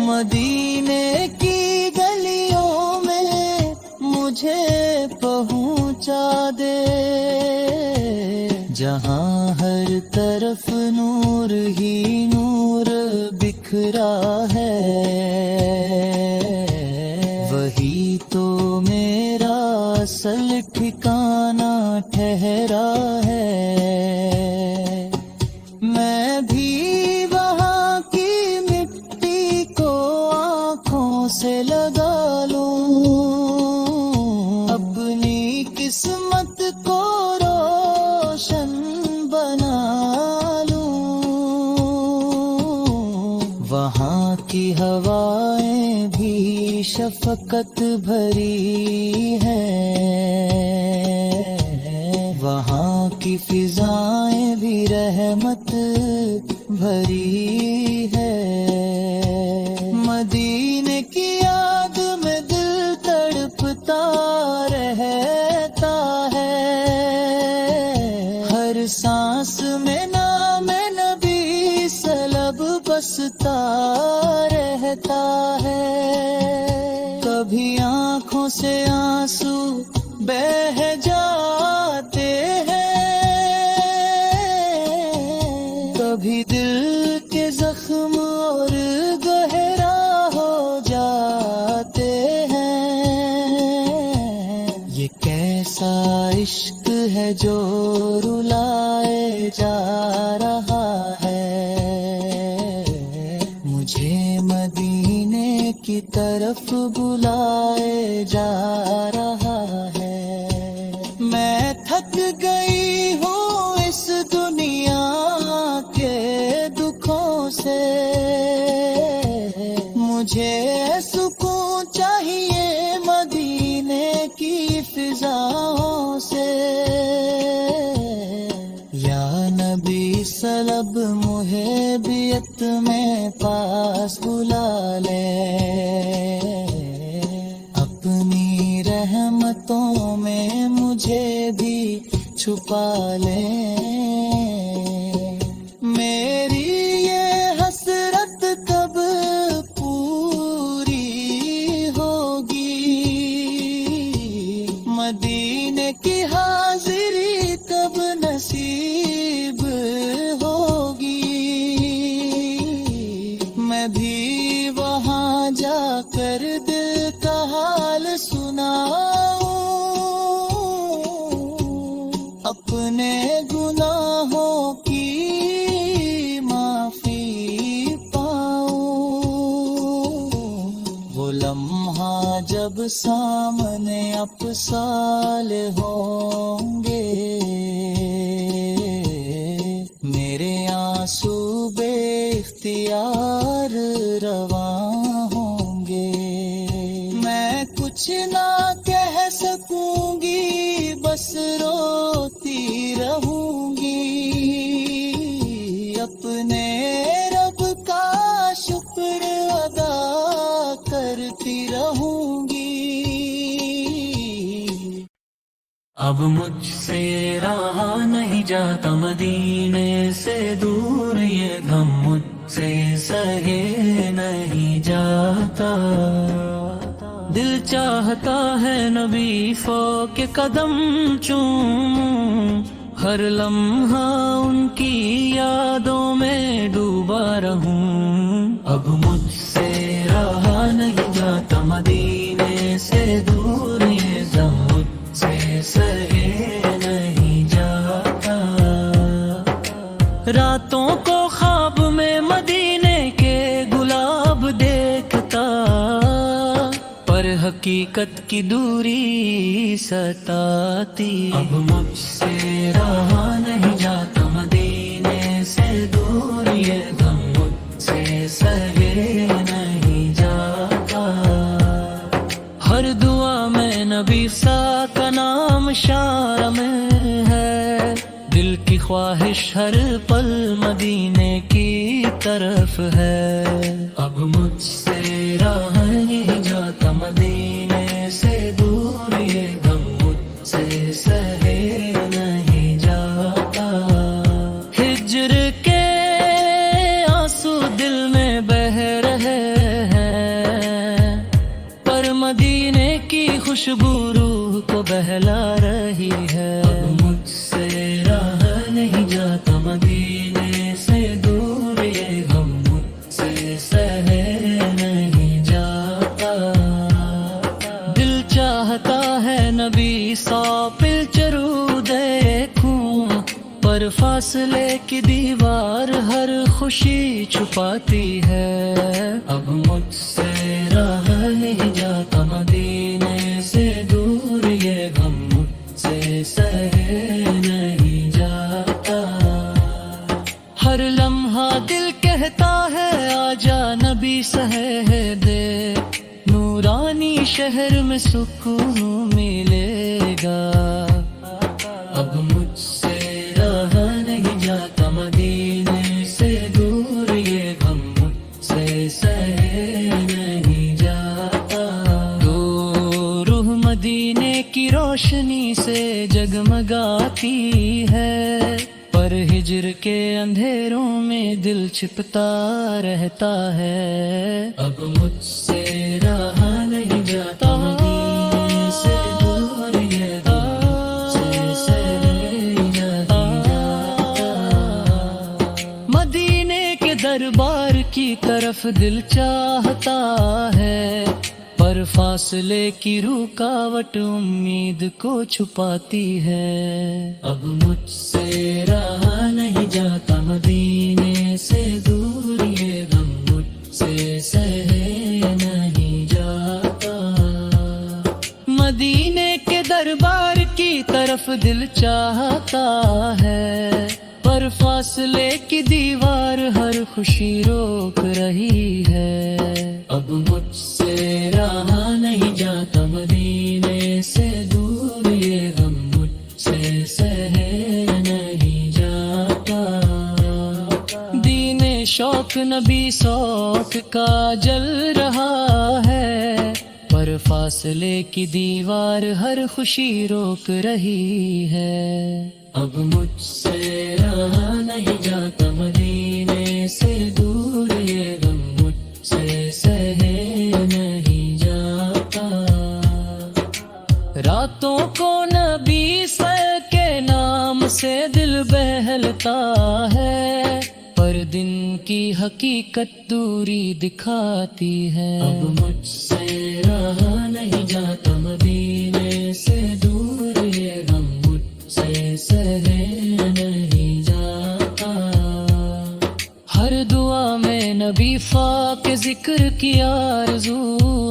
मदीने की गलियों में मुझे पहुँचा दे। जहाँ हर तरफ नूर ही नूर बिखरा है। वही तो मेरा असल ठिकाना ठहरा है। मैं भी लगा लूं, अपनी किस्मत को रोशन बना लूं। वहाँ की हवाएं भी शफकत भरी है, वहाँ की फिजाएं भी रहमत भरी है। मदीने की याद में दिल तड़पता रहता है, हर सांस में नाम नबी सलब बसता रहता है। कभी आँखों से आंसू बह जाते हैं, कभी दिल के जख्म और गहरा हो जाते हैं। ये कैसा इश्क है जो रुलाए जा रहा है, मुझे मदीने की तरफ बुलाए जा रहा है। मैं थक गई हूँ इस दुनिया के दुखों से, मुझे सुकून चाहिए मदीने की फिजाओं से। या नबी सलब मुहेबियत में पास बुला ले, अपनी रहमतों में मुझे भी छुपा ले। मेरी ये हसरत कब पूरी होगी, मदीने की हाजिरी कब नसीब होगी। मैं भी वहाँ जाकर दिल का हाल सुनाऊं, अपने गुनाहों की माफी पाऊं। वो लम्हा जब सामने अपसाल होंगे, मेरे आंसू बेइख्तियार रवा होंगे। मैं कुछ ना कह सकूंगी, बस रोती रहूंगी, अपने रब का शुक्र अदा करती रहूंगी। अब मुझसे रहा नहीं जाता मदीने से दूर, ये गम मुझसे सहे नहीं जाता। दिल चाहता है नबी फो के कदम चूमूं, हर लम्हा उनकी यादों में डूबा रहूं। अब मुझसे रहा नहीं जाता मदीने से दूर, ये गम मुझसे सहे नहीं जाता। रातों को ख्वाब में मदीने के गुलाब देखता, पर हकीकत की दूरी सताती। अब मुझसे रहा नहीं जाता मदीने से दूर, ये गम मुझसे सहे नहीं जाता। हर दुआ में नबी सा का नाम शामिल है, दिल की ख्वाहिश हर पल मदीने की तरफ है। अब मुझसे रहा नहीं जाता मदीने से दूर, ये गम मुझसे सहे नहीं जाता। हिज्र के आंसू दिल में बह रहे हैं, पर मदीने की खुशबू रूह को बहला रही है। अब मुझसे रहा नहीं जाता मदीने से दूर, ये गम मुझसे सहे नहीं जाता। दिल चाहता है नबी सौ पिलचरू देखूं, पर फासले की दीवार हर खुशी छुपाती है। अब मुझसे रहा नहीं जाता, मदीने से दूर ये गम मुझसे सहे नहीं जाता। हर लम्हा दिल कहता है आजा नबी सहे दे, नूरानी शहर में सुकून मिलेगा। अब मुझसे रहा नहीं जाता, मदीने से दूर ये गम मुझसे सहे नहीं जाता। तो रूह मदीने की रोशनी से जगमगाती है, पर हिज्र के अंधेरों में दिल छिपता रहता है। अब मुझसे रहा नहीं जाता, मदीने से दूर ये गम मुझसे सहे नहीं जाता। मदीने के दरबार की तरफ दिल चाहता है, पर फासले की रुकावट उम्मीद को छुपाती है। अब मुझसे रहा नहीं जाता, मदीने से दूर ये गम मुझसे सहे नहीं जाता। मदीने के दरबार की तरफ दिल चाहता है, पर फासले की दीवार हर खुशी रोक रही है। अब मुझसे रहा नहीं जाता, मदीने से दूर ये गम मुझसे सहे नहीं जाता। दीने शौक नबी शौक का जल रहा है, पर फासले की दीवार हर खुशी रोक रही है। अब मुझसे रहा नहीं जाता, मदीने से दूर ये गम मुझसे सहे नहीं जाता। रातों को नबी सर के नाम से दिल बहलता है, पर दिन की हकीकत दूरी दिखाती है। अब मुझसे रहा नहीं जाता, मदीने से दूर ये गम मुझसे सहे नहीं जाता। हर दुआ में नबी के जिक्र की आरज़ू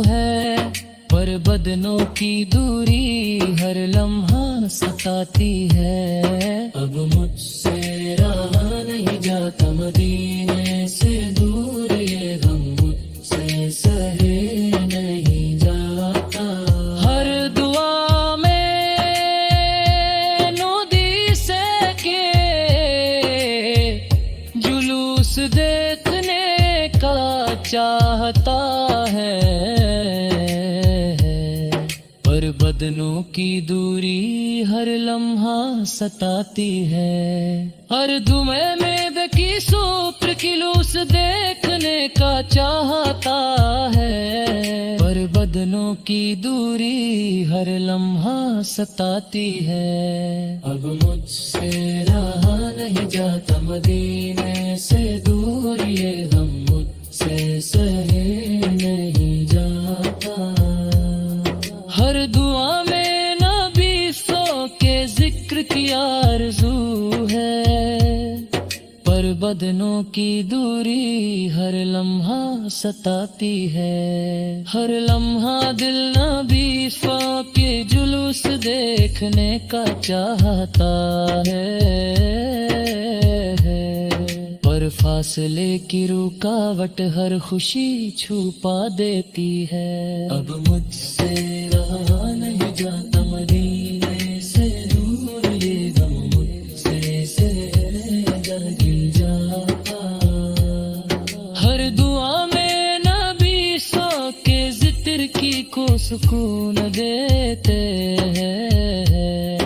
है, पर बदनों की दूरी हर लम्हा सताती है। अब मुझसे रहा नहीं जाता, मदीने से दूर ये गम मुझसे सहे नहीं जाता। हर दुआ में नूदी से के जुलूस देखने का चाहता है, पर बदनों की दूरी हर लम्हा सताती है। हर दुमे में बेकी सूत्र की लूस देखने का चाहता है, पर बदनों की दूरी हर लम्हा सताती है। अब मुझसे रहा नहीं जाता, मदीने से दूर ये गम मुझसे सहे नहीं जाता। हर दुआ में नबी सो के जिक्र की आरज़ू है, पर बदनों की दूरी हर लम्हा सताती है। हर लम्हा दिल नबी सो के जुलूस देखने का चाहता है, पर फासले की रुकावट हर खुशी छुपा देती है। अब मुझसे रहा नहीं जाता, मदीने से दूर ये गम मुझसे सहे नहीं जाता। हर दुआ में नबी सो के जिक्र की को सुकून देते हैं,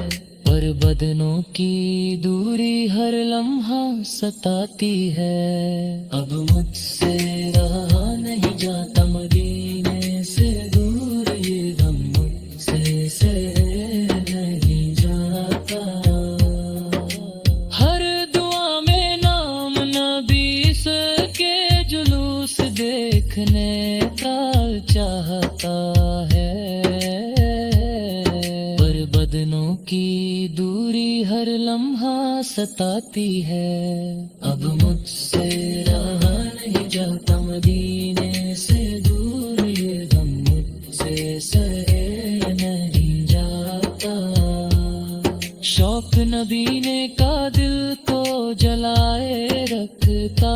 पर बदनों की दूरी हर लम्हा सताती है। अब मुझसे रहा नहीं जाता, मदीने से दूर ये गम मुझसे सहे नहीं जाता। हर दुआ में नाम नबी के जुलूस देखने का चाहता है, पर बदनों की दूरी हर लम्हा सताती है। अब मुझसे रहा नहीं जाता, मदीने से दूर ये गम मुझसे सहे नहीं जाता। शौक नबीने का दिल को जलाए रखता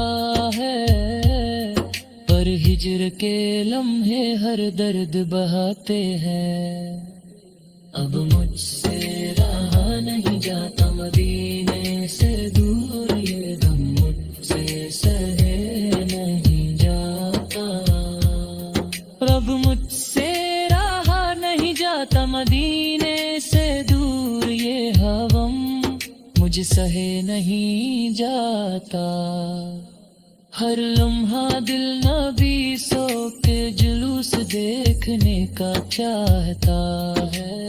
है, पर हिजर के लम्हे हर दर्द बहाते हैं। अब मुझसे रहा नहीं जाता मदीने से दूर, ये गम मुझसे सहे नहीं जाता। अब मुझसे रहा नहीं जाता मदीने से दूर, ये हवम मुझ सहे नहीं जाता। हर लम्हा दिल नबी सो के जुलूस देखने का चाहता है,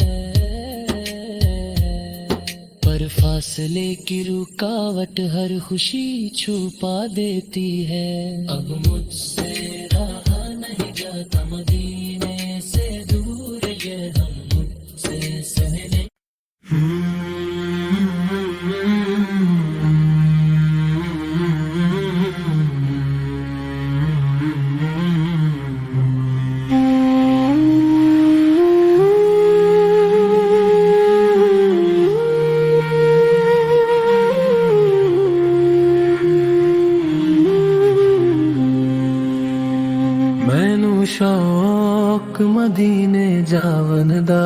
पर फासले की रुकावट हर खुशी छुपा देती है। अब मुझसे रहा नहीं जाता मदीने से दूर, ये हम मुझसे सहने। मैनू शौक मदीने जावन दा,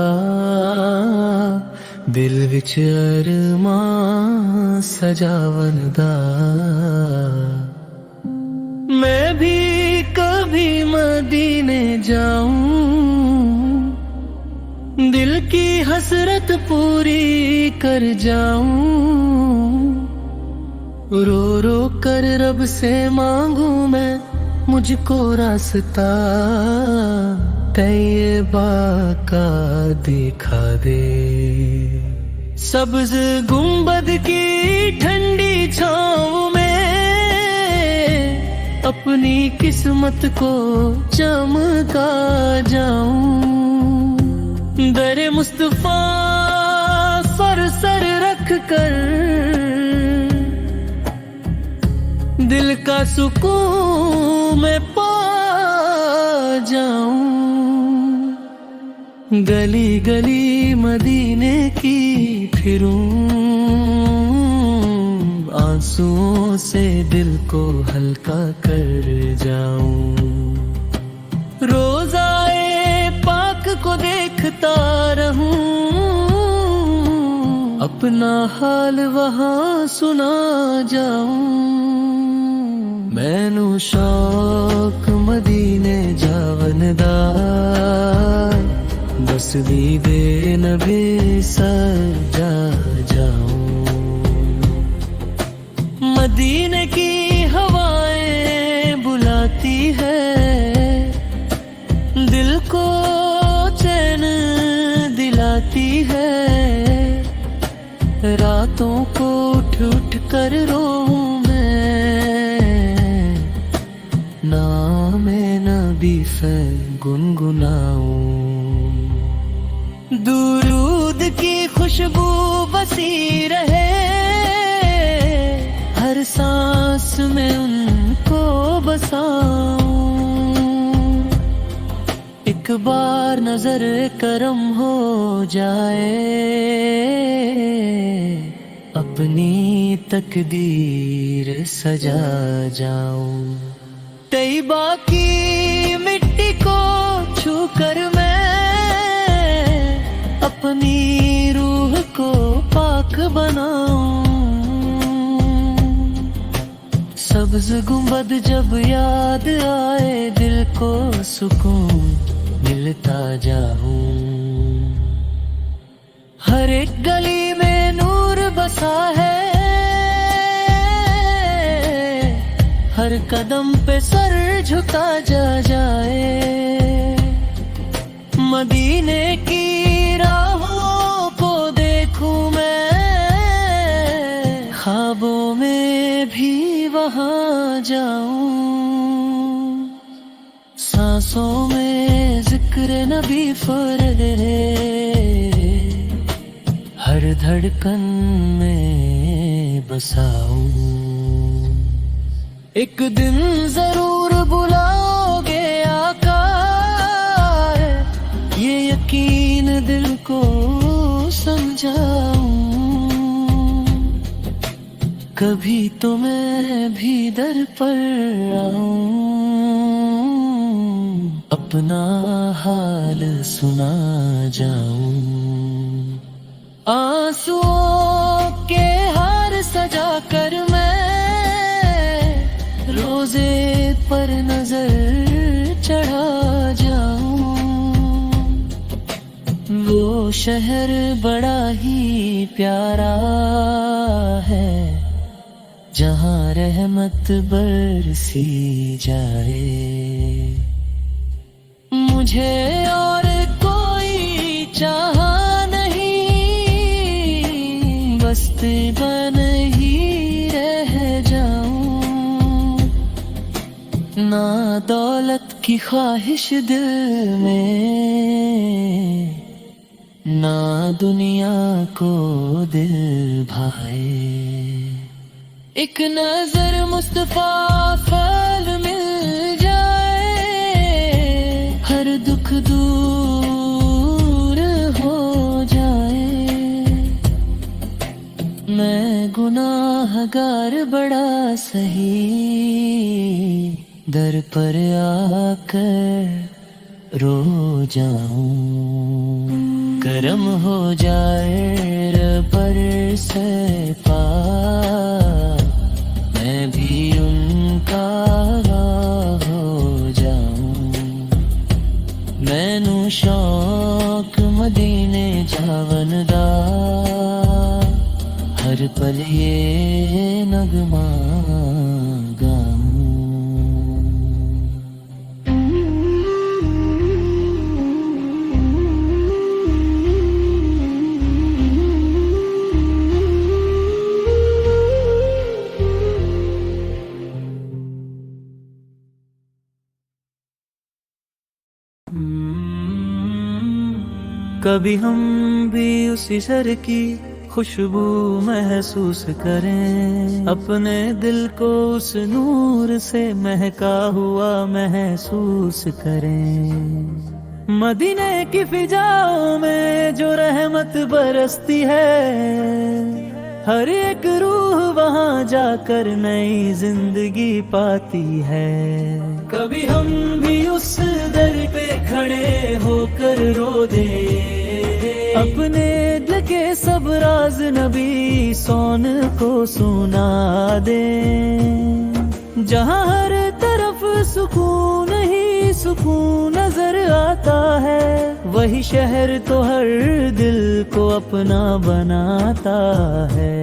दिल विच अरमां सजावन दा। मैं भी कभी मदीने जाऊं, दिल की हसरत पूरी कर जाऊं। रो रो कर रब से मांगू मैं मुझको रास्ता, तैयबा का दिखा दे। सब्ज गुंबद की ठंडी छाँव में अपनी किस्मत को चमका जाऊं। दरे मुस्तफा सर सर रख कर दिल का सुकून मैं पा जाऊं। गली गली मदीने की फिरूं, आंसुओं से दिल को हल्का कर जाऊं। रोज़ाए पाक को देखता रहूं, अपना हाल वहाँ सुना जाऊं। मैनू शौक मदीने जावन दा, बस दीदे नबी सजा जाऊं। मदीने की हवाएं बुलाती है, दिल को चैन दिलाती है। रातों को उठ उठ कर रोऊं मैं, नामे नबी से गुनगुनाऊं। दुरूद की खुशबू बसी रहे, हर सांस में उनको बसाऊं। एक बार नजर करम हो जाए, अपनी तकदीर सजा जाऊं। तैयबा की मिट्टी को छू कर मैं अपनी रूह को पाक बनाऊं। सब्ज गुंबद जब याद आए, दिल को सुकून मिलता जाऊं। हर एक गली में नूर बसा है, हर कदम पे सर झुका जाए। मदीने की राहों को देखूं मैं, ख्वाबों में भी वहाँ जाऊं। सांसों में जिक्र नबी फुर्रे, हर धड़कन में बसाऊं। एक दिन जरूर बुलाओगे आका, दिल को समझाऊं। कभी तो मैं भी दर पर आऊं, अपना हाल सुना जाऊं। आंसुओं के हार सजा कर मैं रोजे पर नजर चढ़ा जाऊं। वो शहर बड़ा ही प्यारा है, जहाँ रहमत बरसी जाए। मुझे और कोई चाहा नहीं, बस्ती बन ही रह जाऊं। ना दौलत की ख्वाहिश दिल में, ना दुनिया को दिल भाए। एक नजर मुस्तफा फल मिल जाए, हर दुख दूर हो जाए। मैं गुनाहगार बड़ा सही, दर पर आकर रो जाऊं। करम हो जाए रबर से पार, मैं भी उनका हो जाऊं। मैनू शौक मदीने जावन दा, हर पल ये नगमा गाऊं। कभी हम भी उसी शहर की खुशबू महसूस करें, अपने दिल को उस नूर से महका हुआ महसूस करें। मदीने की फिजाओं में जो रहमत बरसती है, हर एक रूह वहाँ जाकर नई जिंदगी पाती है। कभी हम भी उस दर पे खड़े होकर रो दे, अपने दिल के सब राज नबी सोन को सुना दे। जहाँ हर तरफ सुकून ही सुकून नजर आता है, वही शहर तो हर दिल को अपना बनाता है।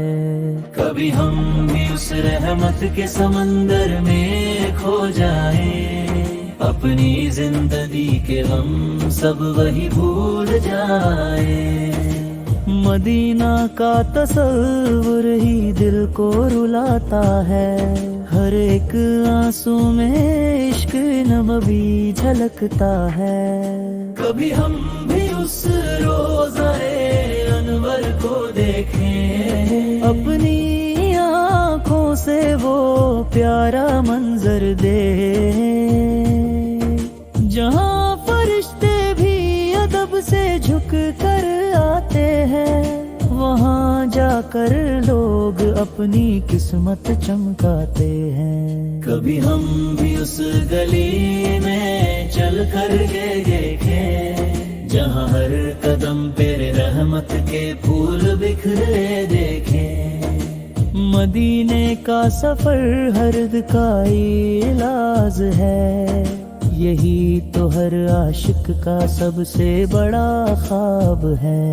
कभी हम भी उस रहमत के समंदर में खो जाए, अपनी जिंदगी के गम सब वही भूल जाए। मदीना का तस्वुर ही दिल को रुलाता है, हर एक आंसू में इश्क नबवी झलकता है। कभी हम भी उस रोज़ाए अनवर को देखें, अपनी आँखों से वो प्यारा मंजर दे, जहाँ फरिश्ते भी अदब से झुक कर आते हैं, वहाँ जाकर लोग अपनी किस्मत चमकाते हैं। कभी हम भी उस गली में चल कर के देखें, जहाँ हर कदम पे रहमत के फूल बिखरे देखें। मदीने का सफर हर्द का इलाज है, यही तो हर आशिक का सबसे बड़ा ख्वाब है।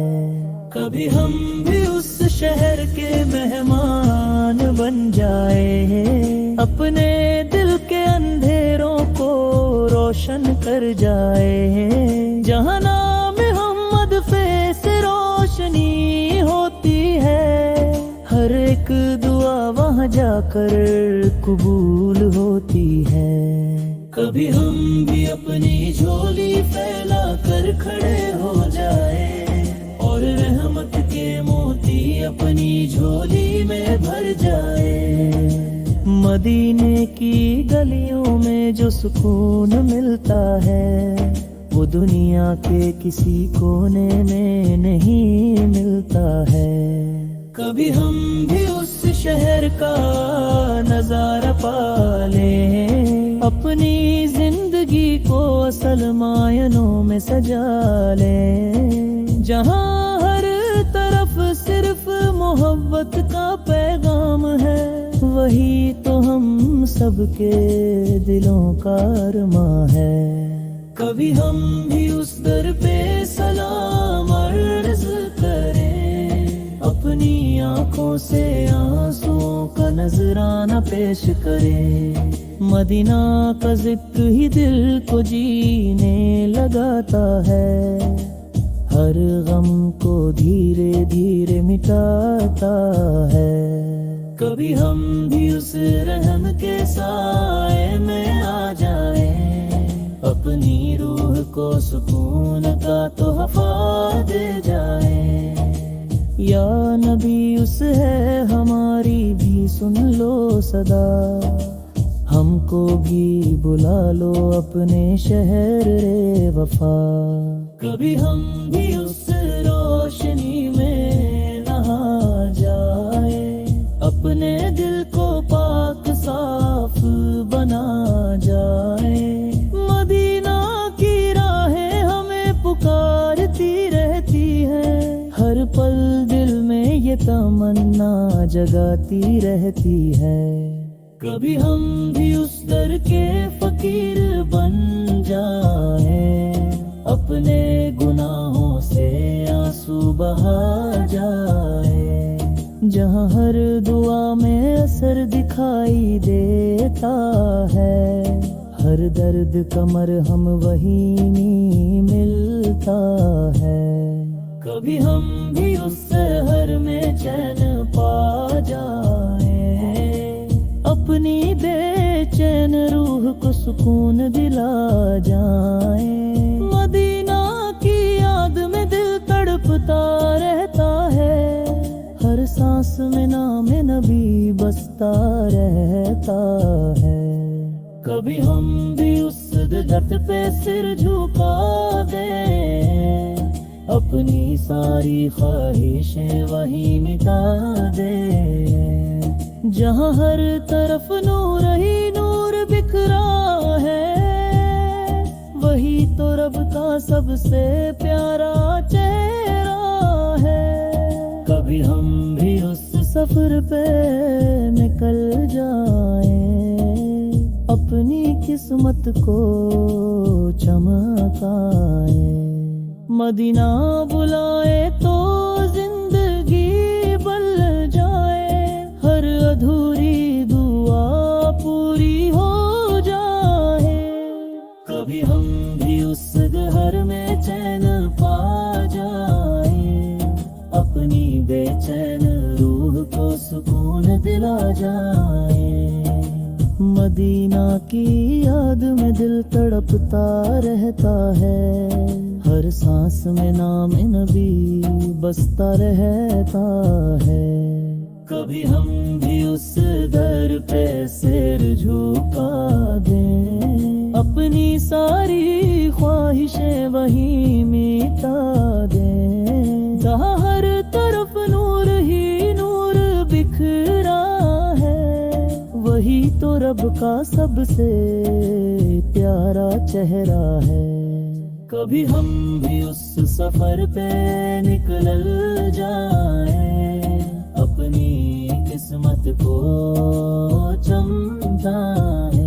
कभी हम भी उस शहर के मेहमान बन जाए, अपने दिल के अंधेरों को रोशन कर जाए। जहाँ नाम मोहम्मद पे से रोशनी होती है, हर एक दुआ वहाँ जाकर कबूल होती है। कभी हम भी अपनी झोली फैला कर खड़े हो जाए, और रहमत के मोती अपनी झोली में भर जाए। मदीने की गलियों में जो सुकून मिलता है, वो दुनिया के किसी कोने में नहीं मिलता है। कभी हम भी उस शहर का नजारा पा लें, अपनी जिंदगी को असल मायनों में सजा लें, जहाँ हर तरफ सिर्फ मोहब्बत का पैगाम है। वही तो हम सबके दिलों का अरमां है। कभी हम भी उस दर पे सलाम अर्ज़ करें, अपनी आंखों से आंसुओं का नजराना पेश करें। मदीना का जिक्र ही दिल को जीने लगाता है, हर गम को धीरे धीरे मिटाता है। कभी हम भी उस रहम के साए में आ जाए, अपनी रूह को सुकून का तोहफा दे जाए। या नबी उस है हमारी भी सुन लो सदा, हमको भी बुला लो अपने शहर रे वफा। कभी हम भी उस रोशनी में नहा जाए, अपने दिल को पाक साफ बना जाए। मदीना की राहें हमें पुकारती रहती है, हर पल दिल में ये तमन्ना जगाती रहती है। कभी हम भी उस दर के फकीर बन जाए, अपने गुनाहों से आंसू बहा जाए, जहाँ हर दुआ में असर दिखाई देता है। हर दर्द कमर हम वहीं मिलता है। कभी हम भी उस शहर में चैन पा जाए, अपनी बेचैन रूह को सुकून दिला जाए। मदीना की याद में दिल तड़पता रहता है, हर सांस में नाम नबी बसता रहता है। कभी हम भी उस दर्द पे सिर झुका दे, अपनी सारी ख्वाहिशें वही मिटा दे, जहाँ हर तरफ नूर ही नूर बिखरा है। वही तो रब का सबसे प्यारा चेहरा है। कभी हम भी उस सफर पे निकल जाए, अपनी किस्मत को चमकाए। मदीना बुलाए तो जिंदगी बन जाए, हर अधूरी दुआ पूरी हो जाए। कभी हम भी उस घर में चैन पा जाए, अपनी बेचैन रूह को सुकून दिला जाए। मदीना की याद में दिल तड़पता रहता है, हर सांस में नाम नबी बसता रहता है। कभी हम भी उस दर पे सिर झुका दें, अपनी सारी ख्वाहिशें वहीं मिटा दें, जहाँ हर तरफ नूर ही नूर बिखरा है। वही तो रब का सबसे प्यारा चेहरा है। कभी हम भी उस सफर पे निकल जाए, अपनी किस्मत को चमकाए।